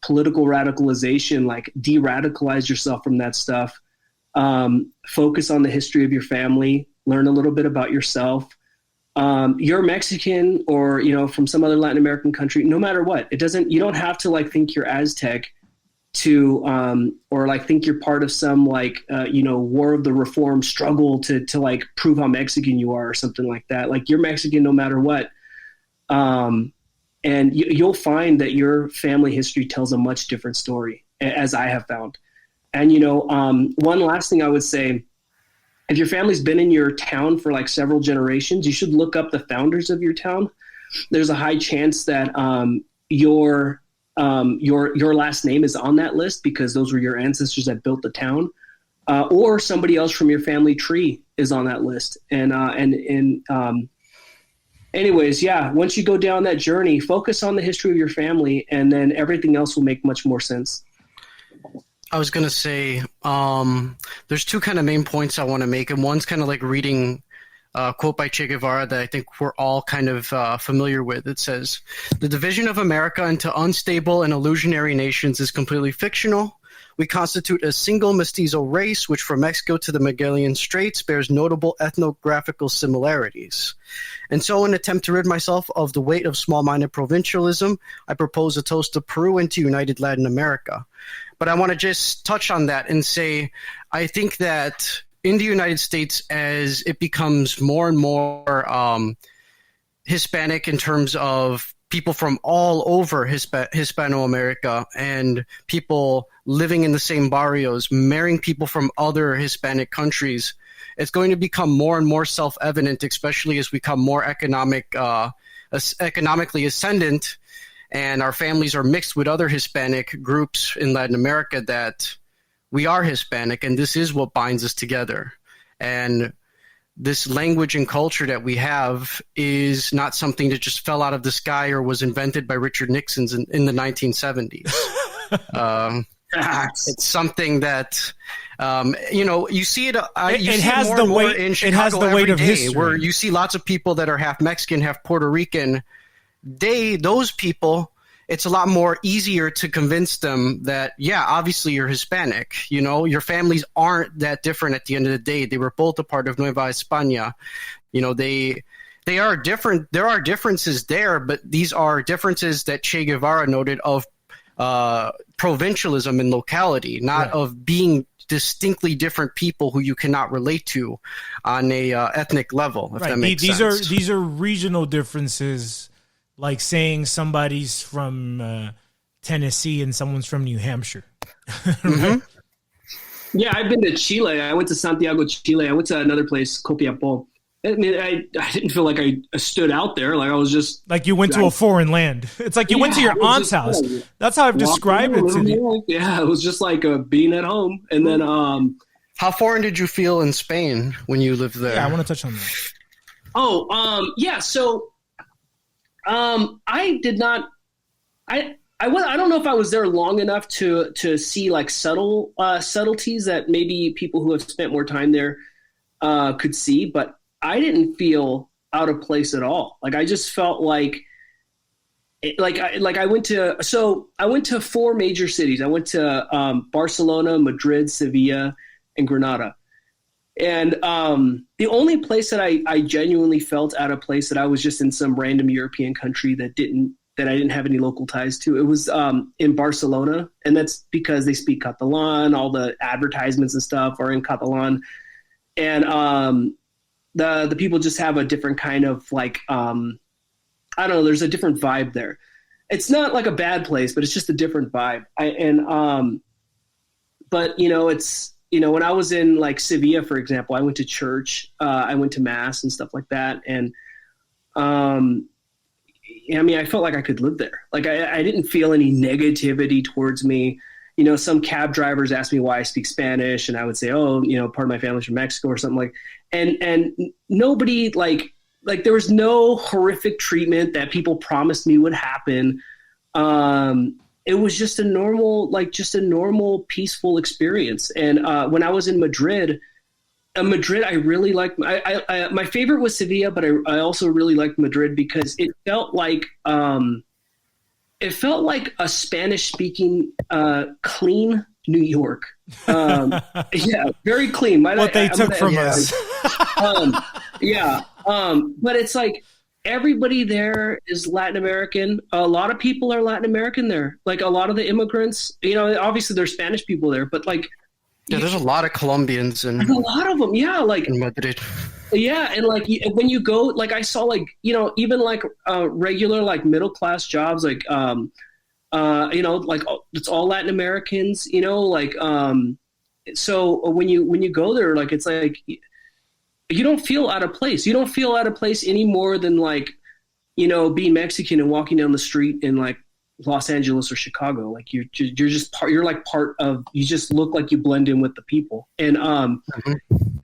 political radicalization, like de-radicalize yourself from that stuff. Focus on the history of your family, learn a little bit about yourself. You're Mexican or, from some other Latin American country, no matter what, you don't have to like think you're Aztec to, or like think you're part of some like, War of the Reform struggle to like prove how Mexican you are or something like that. Like you're Mexican no matter what. And you'll find that your family history tells a much different story, as I have found. And, one last thing I would say, if your family's been in your town for like several generations, you should look up the founders of your town. There's a high chance that your last name is on that list because those were your ancestors that built the town, or somebody else from your family tree is on that list. Anyways, yeah, once you go down that journey, focus on the history of your family, and then everything else will make much more sense. I was going to say, there's two kind of main points I want to make, and one's kind of like reading a quote by Che Guevara that I think we're all kind of familiar with. It says, "The division of America into unstable and illusionary nations is completely fictional. We constitute a single mestizo race, which from Mexico to the Magellan Straits bears notable ethnographical similarities. And so, in an attempt to rid myself of the weight of small-minded provincialism, I propose a toast to Peru and to united Latin America." But I want to just touch on that and say, I think that in the United States, as it becomes more and more Hispanic in terms of people from all over Hispano-America and people living in the same barrios, marrying people from other Hispanic countries, it's going to become more and more self-evident, especially as we become more economically ascendant, and our families are mixed with other Hispanic groups in Latin America, that we are Hispanic, and this is what binds us together. And this language and culture that we have is not something that just fell out of the sky or was invented by Richard Nixon in the 1970s. It's something that, you see it. It has the weight. It has the weight of history. Where you see lots of people that are half Mexican, half Puerto Rican. Those people, it's a lot more easier to convince them that, yeah, obviously you're Hispanic. Your families aren't that different at the end of the day. They were both a part of Nueva España. They are different. There are differences there, but these are differences that Che Guevara noted of provincialism and locality, not of being distinctly different people who you cannot relate to on a ethnic level, if that makes sense. These are regional differences, like saying somebody's from Tennessee and someone's from New Hampshire. Mm-hmm. Yeah, I've been to Chile. I went to Santiago, Chile. I went to another place, Copiapó. I mean, I didn't feel like I stood out there. Like I was just like you went to a foreign land. It's like you went to your aunt's house. That's how I've described it to you. Yeah, it was just like being at home. And then, how foreign did you feel in Spain when you lived there? Yeah, I want to touch on that. Oh, yeah. So, I did not. I don't know if I was there long enough to see like subtleties that maybe people who have spent more time there could see, but I didn't feel out of place at all. Like I just felt like I went to four major cities. I went to Barcelona, Madrid, Sevilla, and Granada. And the only place that I genuinely felt out of place, that I was just in some random European country that I didn't have any local ties to, it was in Barcelona. And that's because they speak Catalan. All the advertisements and stuff are in Catalan. And the people just have a different kind of like, I don't know, there's a different vibe there. It's not like a bad place, but it's just a different vibe. But it's, when I was in like Sevilla, for example, I went to church, I went to mass and stuff like that. And, I felt like I could live there. Like I didn't feel any negativity towards me. Some cab drivers asked me why I speak Spanish, and I would say, oh, part of my family's from Mexico or something like, and nobody like there was no horrific treatment that people promised me would happen. It was just a normal, peaceful experience. And when I was in Madrid, I really liked. My favorite was Sevilla, but I also really liked Madrid because it felt like it felt like a Spanish speaking, clean New York. Yeah, very clean. What they took from us. But it's like everybody there is Latin American. A lot of people are Latin American there. Like a lot of the immigrants, obviously there's Spanish people there, but like, yeah, there's a lot of Colombians and a lot of them. Yeah. Like in Madrid. Yeah. And like when you go, like I saw like, even like regular, like middle-class jobs, like, like it's all Latin Americans, like, so when you go there, like, it's like, you don't feel out of place. You don't feel out of place any more than like, being Mexican and walking down the street in like Los Angeles or Chicago. Like you're just part, you're like part of, you just look like you blend in with the people. And, and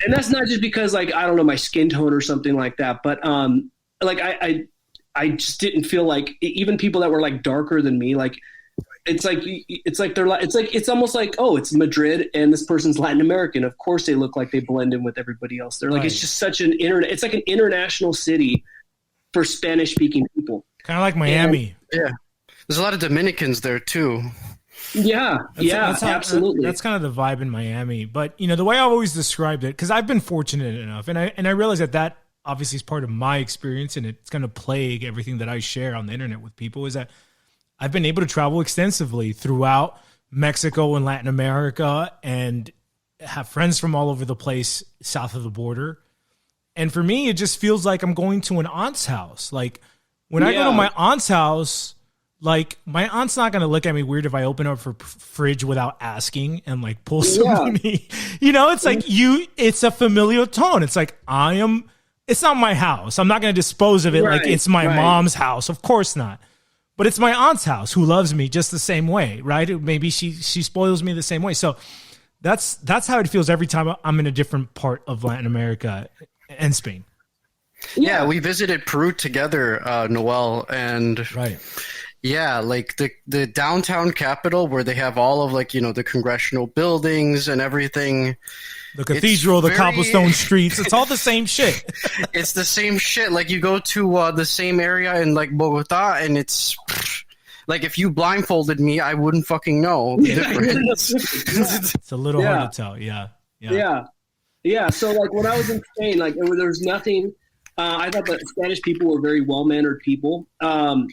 that's not just because like, I don't know, my skin tone or something like that, but, like I just didn't feel like even people that were like darker than me, like, it's almost like, oh, it's Madrid and this person's Latin American. Of course they look like they blend in with everybody else. They're like, right. It's just such it's like an international city for Spanish speaking people. Kind of like Miami. Yeah. There's a lot of Dominicans there too. Yeah. Absolutely. That's kind of the vibe in Miami. But the way I've always described it, because I've been fortunate enough, and I realize that obviously is part of my experience, and it's going to plague everything that I share on the internet with people, is that I've been able to travel extensively throughout Mexico and Latin America and have friends from all over the place south of the border. And for me, it just feels like I'm going to an aunt's house. Like when I go to my aunt's house, like my aunt's not going to look at me weird if I open up her fridge without asking and like pull some money. It's like it's a familiar tone. It's like it's not my house. I'm not going to dispose of it like it's my mom's house. Of course not. But it's my aunt's house who loves me just the same way, right? Maybe she spoils me the same way. So that's how it feels every time I'm in a different part of Latin America and Spain. Yeah, we visited Peru together, Noel, and yeah, like the downtown capital where they have all of like, the congressional buildings and everything. The cathedral, the cobblestone streets. It's all the same shit. It's the same shit. Like you go to the same area in like Bogota and it's like if you blindfolded me, I wouldn't fucking know the difference. It's a little hard to tell. Yeah. So like when I was in Spain, like there was nothing. I thought that Spanish people were very well-mannered people. I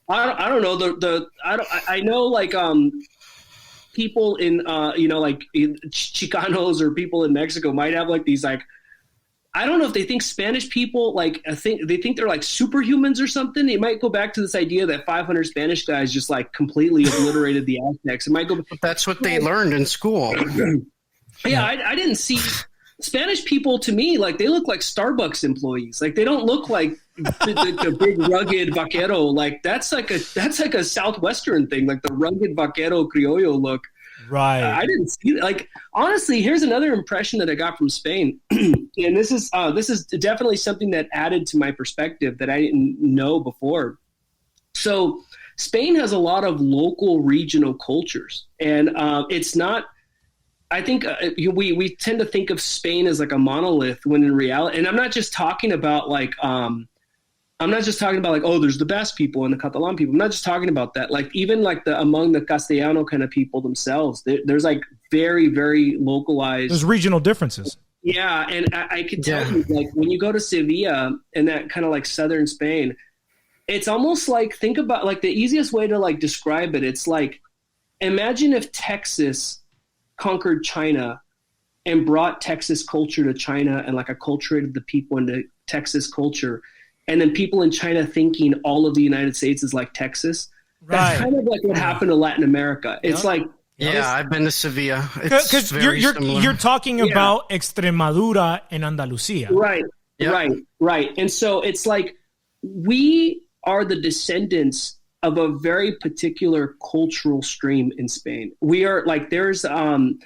don't know I know like people in like Chicanos or people in Mexico might have like these like, I don't know if they think Spanish people like they think they're like superhumans or something. They might go back to this idea that 500 Spanish guys just like completely obliterated the Aztecs. It might go. But that's what they learned in school. Yeah, I didn't see Spanish people to me like they look like Starbucks employees. Like they don't look like the big rugged vaquero. Like that's like a Southwestern thing, like the rugged vaquero criollo look. Right. I didn't see that. Like honestly, here's another impression that I got from Spain, and this is definitely something that added to my perspective that I didn't know before. So Spain has a lot of local regional cultures, and it's not. I think we tend to think of Spain as like a monolith when in reality, and I'm not just talking about like oh, there's the Basque people and the Catalan people. I'm not just talking about that. Like even like among the Castellano kind of people themselves, there's like very, very localized. There's regional differences. Yeah, and I could tell you like when you go to Sevilla and that kind of like southern Spain, it's almost like think about like the easiest way to like describe it. It's like imagine if Texas conquered China and brought Texas culture to China and like acculturated the people into Texas culture. And then people in China thinking all of the United States is like Texas. That's kind of like what happened to Latin America. It's like, I've been to Sevilla. Because you're talking about Extremadura and Andalusia. Right. And so it's like we are the descendants of a very particular cultural stream in Spain. We are like, there's 3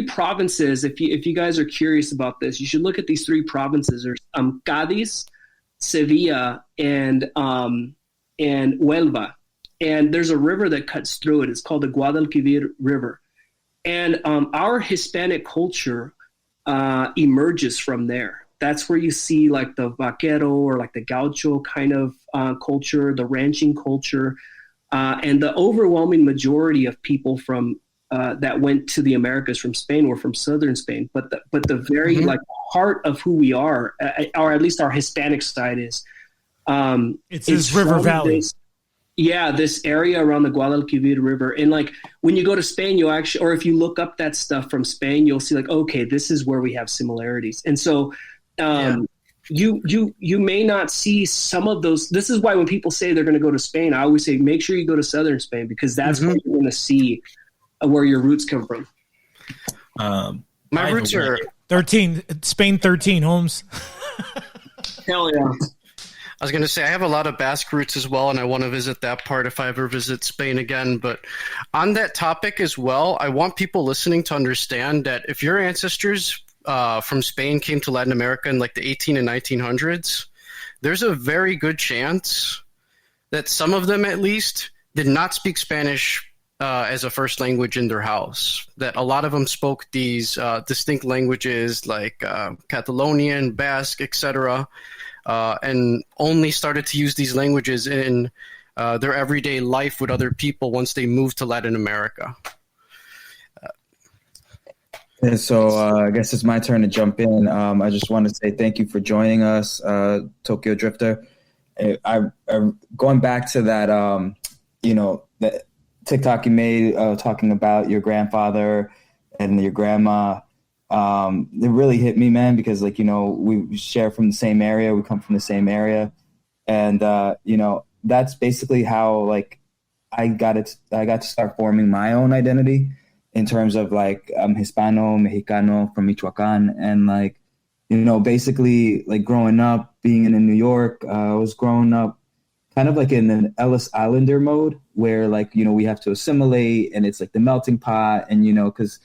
provinces. If you guys are curious about this, you should look at these 3 provinces. There's Cádiz, Sevilla, and Huelva. And there's a river that cuts through it. It's called the Guadalquivir River. And our Hispanic culture emerges from there. That's where you see like the vaquero or like the gaucho kind of culture, the ranching culture. And the overwhelming majority of people from that went to the Americas from Spain were from southern Spain. But the very like heart of who we are, or at least our Hispanic side is, it's this river valley. This area around the Guadalquivir River. And like when you go to Spain, you'll actually, or if you look up that stuff from Spain, you'll see like, okay, this is where we have similarities. And so you may not see some of those. This is why when people say they're going to go to Spain, I always say, make sure you go to southern Spain, because that's where you're going to see where your roots come from. My roots are 13, Spain 13, Holmes. Hell yeah. I was going to say, I have a lot of Basque roots as well, and I want to visit that part if I ever visit Spain again. But on that topic as well, I want people listening to understand that if your ancestors from Spain came to Latin America in like the 18 and 1900s, there's a very good chance that some of them at least did not speak Spanish as a first language in their house. That a lot of them spoke these distinct languages like Catalonian, Basque, etc., and only started to use these languages in their everyday life with other people once they moved to Latin America. And so I guess it's my turn to jump in. I just want to say thank you for joining us, Tokyo Drifter. I going back to that, that TikTok you made talking about your grandfather and your grandma. It really hit me, man, because we share from the same area, we come from the same area, and that's basically how I got to start forming my own identity in terms of I'm Hispano, Mexicano from Michoacán, and basically growing up being in New York, I was growing up kind of in an Ellis Islander mode where we have to assimilate, and it's the melting pot, and because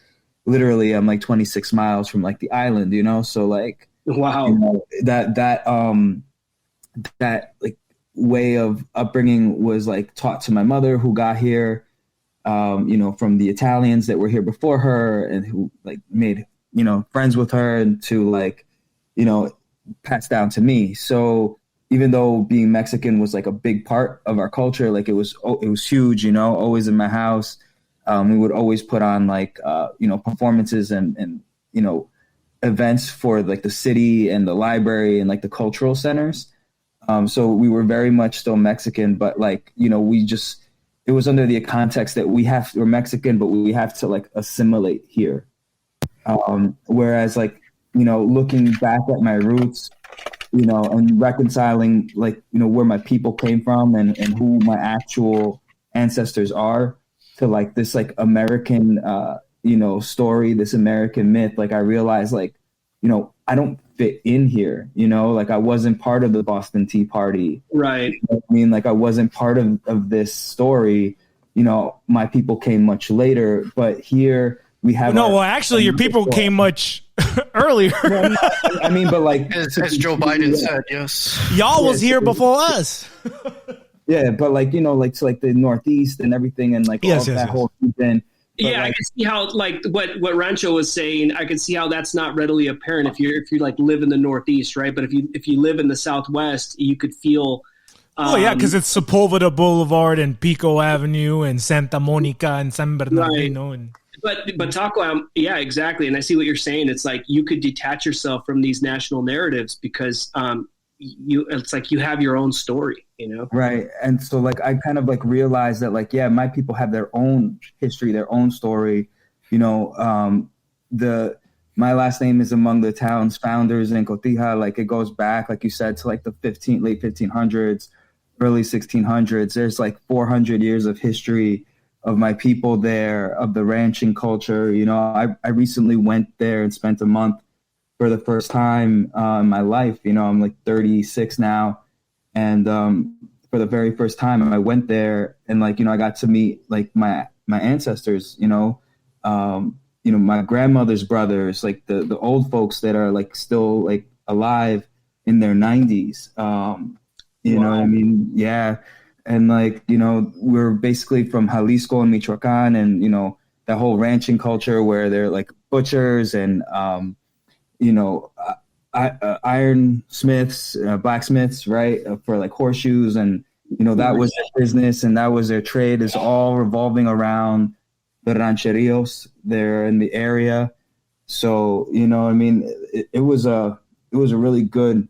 literally I'm 26 miles from the island, so wow, that way of upbringing was taught to my mother, who got here from the Italians that were here before her and who made friends with her, and to passed down to me. So even though being Mexican was a big part of our culture, it was huge, always in my house. We would always put on performances and events for the city and the library and the cultural centers. So we were very much still Mexican, but it was under the context that we're Mexican, but we have to assimilate here. Whereas looking back at my roots, and reconciling where my people came from and who my actual ancestors are, to this American story, this American myth, I realized I don't fit in here, I wasn't part of the Boston Tea Party, right? I wasn't part of this story. My people came much later, but here we have actually your people came much earlier. Well, I mean, but as Joe Biden said, yes, y'all was here before us. Yeah, but to the Northeast and everything, and whole season. Yeah, I can see how what Rancho was saying. I can see how that's not readily apparent if you live in the Northeast, right? But if you live in the Southwest, you could feel. Because it's Sepulveda Boulevard and Pico Avenue and Santa Monica and San Bernardino, right. But Taco, yeah, exactly. And I see what you're saying. It's you could detach yourself from these national narratives because it's you have your own story, Right. And so I kind of realized that my people have their own history, their own story. My last name is among the town's founders in Cotija. It goes back, like you said, to late 1500s, early 1600s. There's 400 years of history of my people there, of the ranching culture. I recently went there and spent a month for the first time in my life. I'm 36 now. And for the very first time I went there and I got to meet my ancestors, my grandmother's brothers, the old folks that are still alive in their 90s. You know what I mean? Yeah. And we're basically from Jalisco and Michoacán, and that whole ranching culture where they're butchers and ironsmiths, blacksmiths, right, for horseshoes, and that was their business and that was their trade, is all revolving around the rancherios there in the area. So, it was a really good,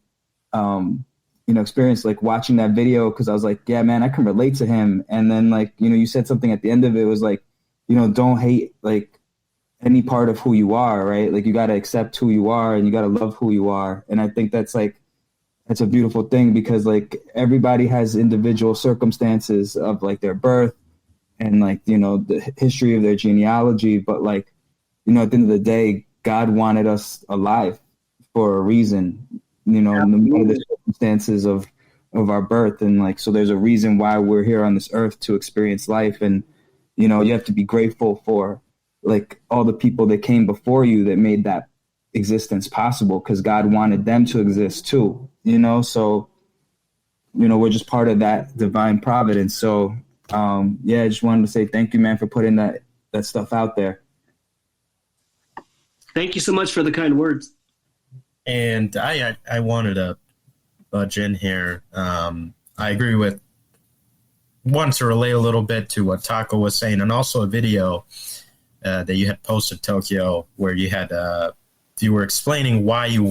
experience, like watching that video, because I was like, yeah, man, I can relate to him. And then, like, you said something at the end of it, was like, don't hate like any part of who you are, right? Like, you got to accept who you are and you got to love who you are. And I think that's a beautiful thing, because like everybody has individual circumstances of like their birth and like, the history of their genealogy. But like, at the end of the day, God wanted us alive for a reason, no matter the circumstances of our birth. And like, so there's a reason why we're here on this earth, to experience life. And, you have to be grateful for like all the people that came before you that made that existence possible, because God wanted them to exist too, so, we're just part of that divine providence. So, I just wanted to say thank you, man, for putting that stuff out there. Thank you so much for the kind words. And I wanted to budge in here. I agree with, want to relate a little bit to what Taco was saying, and also a video that you had posted, Tokyo, where you were explaining why you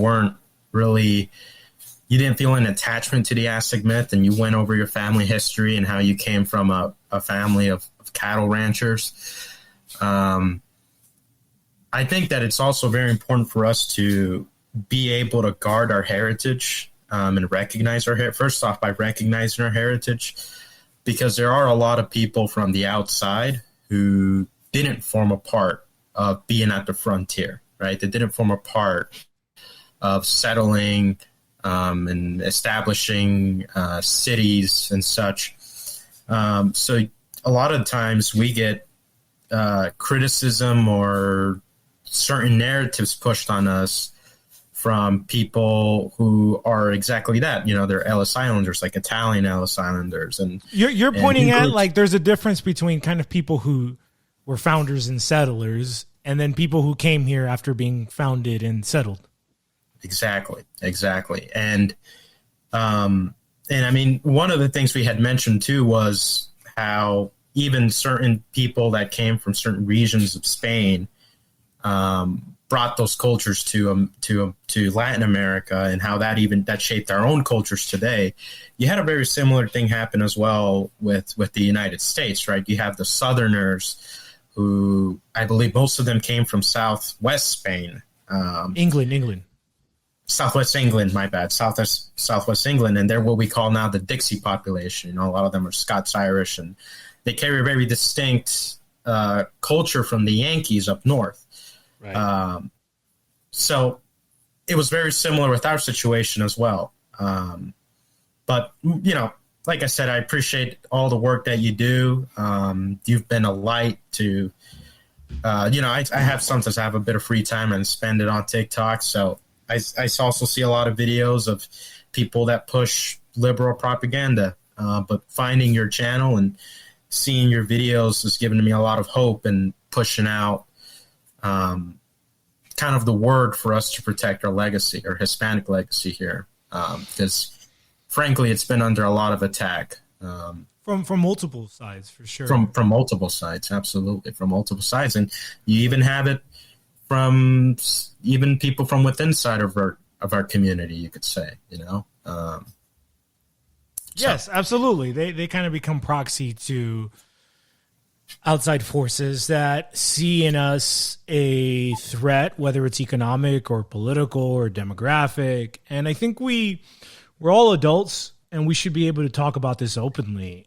didn't feel an attachment to the Aztec myth, and you went over your family history and how you came from a family of cattle ranchers. I think that it's also very important for us to be able to guard our heritage and recognize our heritage. First off, by recognizing our heritage, because there are a lot of people from the outside who didn't form a part of being at the frontier, right? They didn't form a part of settling and establishing cities and such. So a lot of times we get criticism or certain narratives pushed on us from people who are exactly that. They're Ellis Islanders, like Italian Ellis Islanders. And you're pointing at like there's a difference between kind of people who were founders and settlers and then people who came here after being founded and settled. Exactly. And I mean, one of the things we had mentioned too was how even certain people that came from certain regions of Spain brought those cultures to Latin America, and how that shaped our own cultures today. You had a very similar thing happen as well with the United States, right? You have the Southerners, who I believe most of them came from Southwest Spain, England. Southwest England, my bad. Southwest England, and they're what we call now the Dixie population. A lot of them are Scots-Irish, and they carry a very distinct culture from the Yankees up north. Right. So it was very similar with our situation as well. But, like I said, I appreciate all the work that you do. You've been a light to, I have sometimes I have a bit of free time and spend it on TikTok. So I also see a lot of videos of people that push liberal propaganda, but finding your channel and seeing your videos has given me a lot of hope and pushing out kind of the word for us to protect our legacy, our Hispanic legacy here, because frankly, it's been under a lot of attack. From multiple sides, for sure. From multiple sides, absolutely, from multiple sides, and you even have it from even people from within side of our community, you could say, Yes, absolutely. They kind of become proxy to outside forces that see in us a threat, whether it's economic or political or demographic. And I think we're all adults, and we should be able to talk about this openly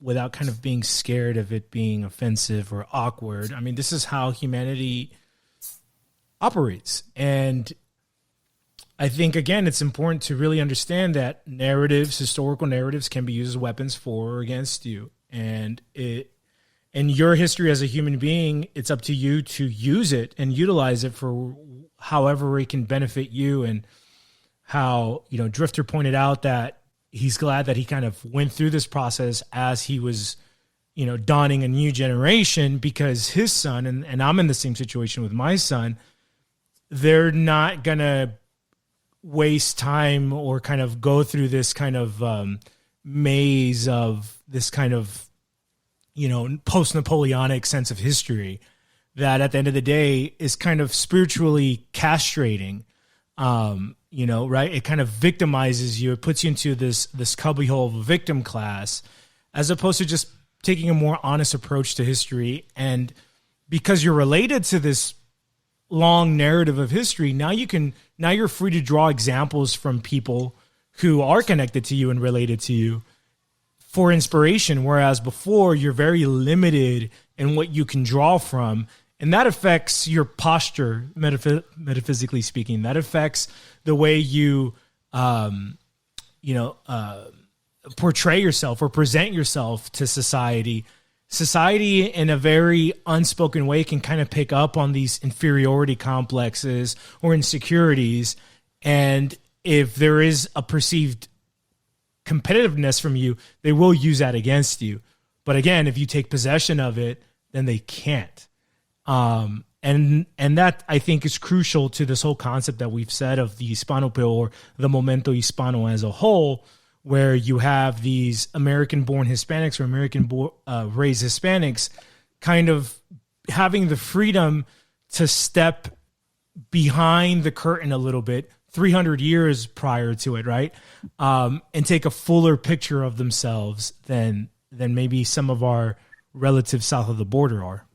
without kind of being scared of it being offensive or awkward. I mean, this is how humanity operates. And I think, again, it's important to really understand that historical narratives can be used as weapons for or against you. And in your history as a human being, it's up to you to use it and utilize it for however it can benefit you. And how, Drifter pointed out that he's glad that he kind of went through this process as he was, dawning a new generation, because his son, and I'm in the same situation with my son, they're not going to waste time or kind of go through this kind of maze of this kind of, post-Napoleonic sense of history that at the end of the day is kind of spiritually castrating. Right? It kind of victimizes you. It puts you into this cubbyhole of a victim class, as opposed to just taking a more honest approach to history. And because you're related to this long narrative of history, now you're free to draw examples from people who are connected to you and related to you for inspiration. Whereas before, you're very limited in what you can draw from. And that affects your posture, metaphysically speaking. That affects the way you, portray yourself or present yourself to society. Society, in a very unspoken way, can kind of pick up on these inferiority complexes or insecurities. And if there is a perceived competitiveness from you, they will use that against you. But again, if you take possession of it, then they can't. And that, I think, is crucial to this whole concept that we've said of the Hispano or the Momento Hispano as a whole, where you have these American-born Hispanics or American-raised Hispanics kind of having the freedom to step behind the curtain a little bit, 300 years prior to it, right? And take a fuller picture of themselves than maybe some of our relatives south of the border are.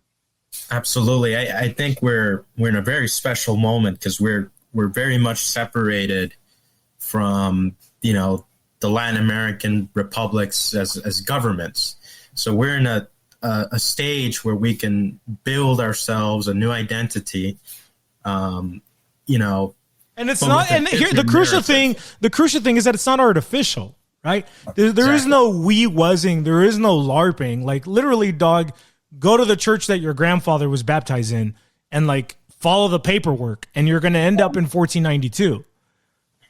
Absolutely. I think we're in a very special moment because we're very much separated from, the Latin American republics as governments. So we're in a stage where we can build ourselves a new identity, And it's not, and here the crucial thing is that it's not artificial, right? There is no we-wuzzing, there is no LARPing. Like, literally, dog, go to the church that your grandfather was baptized in and follow the paperwork, and you're going to end up in 1492.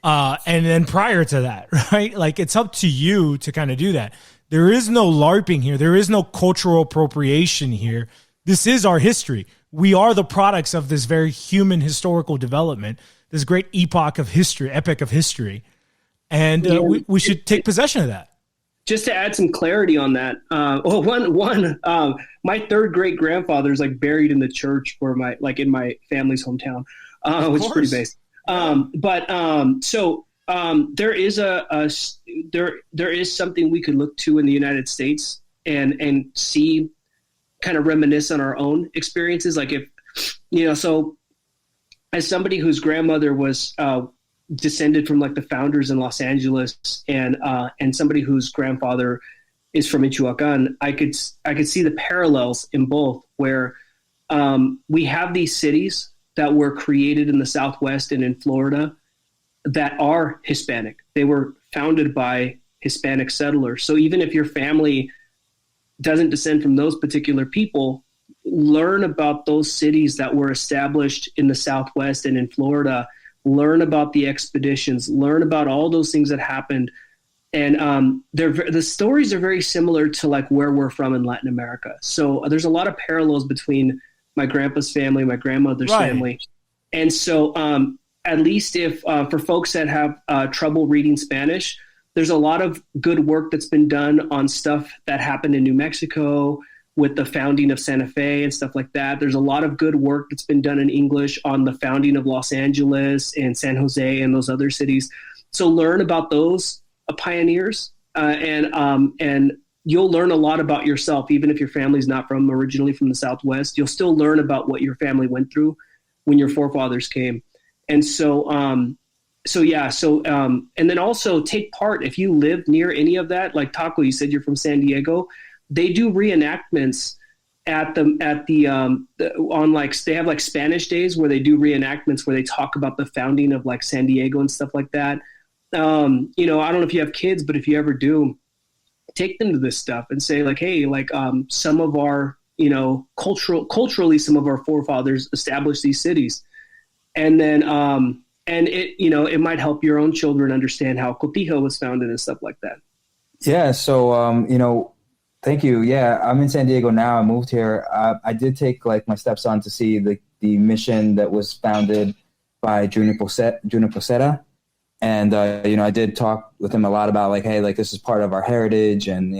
And then prior to that, right? It's up to you to kind of do that. There is no LARPing here. There is no cultural appropriation here. This is our history. We are the products of this very human historical development, this great epoch of history, epic of history. And we should take possession of that. Just to add some clarity on that, my third great grandfather is buried in the church where in my family's hometown, which is pretty basic. There is something we could look to in the United States and see, kind of reminisce on our own experiences. So as somebody whose grandmother was descended from the founders in Los Angeles and somebody whose grandfather is from Michoacán, I could see the parallels in both, where we have these cities that were created in the Southwest and in Florida that are Hispanic. They were founded by Hispanic settlers. So even if your family doesn't descend from those particular people, learn about those cities that were established in the Southwest and in Florida, learn about the expeditions, learn about all those things that happened. And the stories are very similar to where we're from in Latin America. So there's a lot of parallels between my grandpa's family, my grandmother's family. And so at least if for folks that have trouble reading Spanish, there's a lot of good work that's been done on stuff that happened in New Mexico with the founding of Santa Fe and stuff like that. There's a lot of good work that's been done in English on the founding of Los Angeles and San Jose and those other cities. So learn about those pioneers and you'll learn a lot about yourself. Even if your family's not originally from the Southwest, you'll still learn about what your family went through when your forefathers came. And and then also take part. If you live near any of that, like Taco, you said you're from San Diego, they do reenactments they have Spanish days where they do reenactments where they talk about the founding of San Diego and stuff like that. I don't know if you have kids, but if you ever do, take them to this stuff and say hey, some of our, culturally, some of our forefathers established these cities. And then, it might help your own children understand how Cotija was founded and stuff like that. Yeah. So, thank you. Yeah. I'm in San Diego now. I moved here. I did take my stepson to see the mission that was founded by Junior Poseta. And, I did talk with him a lot about like, hey, like this is part of our heritage. And,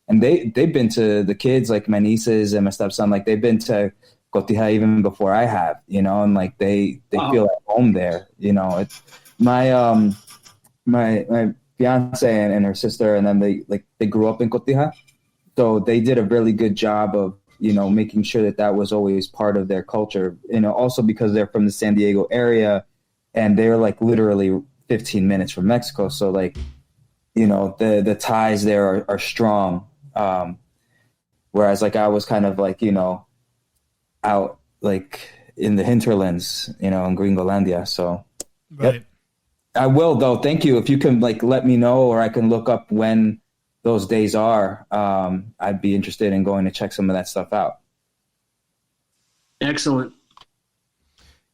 and they've been to the kids, like my nieces and my stepson, like they've been to Cotija even before I have, and like they feel at home there. It's my my fiance and her sister, and then they grew up in Cotija, so they did a really good job of making sure that was always part of their culture. Also because they're from the San Diego area, and they're like literally 15 minutes from Mexico, so like the ties there are strong. Whereas like I was kind of like out like in the hinterlands, in Gringolandia. So right. Yep. I will though. Thank you. If you can like let me know, or I can look up when those days are. I'd be interested in going to check some of that stuff out. Excellent.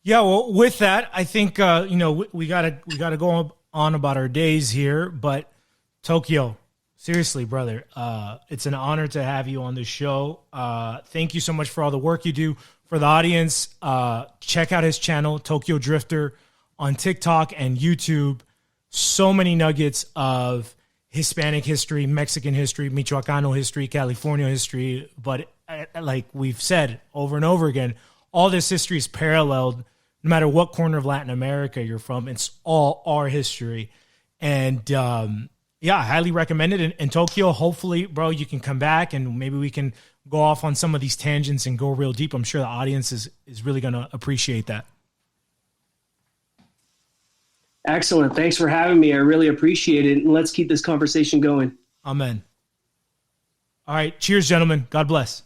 Yeah. Well, with that, I think we gotta go on about our days here. But Tokyo, seriously, brother, it's an honor to have you on the show. Thank you so much for all the work you do. For the audience, check out his channel, Tokyo Drifter, on TikTok and YouTube. So many nuggets of Hispanic history, Mexican history, Michoacano history, California history. But like we've said over and over again, all this history is paralleled no matter what corner of Latin America you're from. It's all our history. And yeah, I highly recommend it. In Tokyo, hopefully, bro, you can come back and maybe we can go off on some of these tangents and go real deep. I'm sure the audience is really going to appreciate that. Excellent. Thanks for having me. I really appreciate it. And let's keep this conversation going. Amen. All right. Cheers, gentlemen. God bless.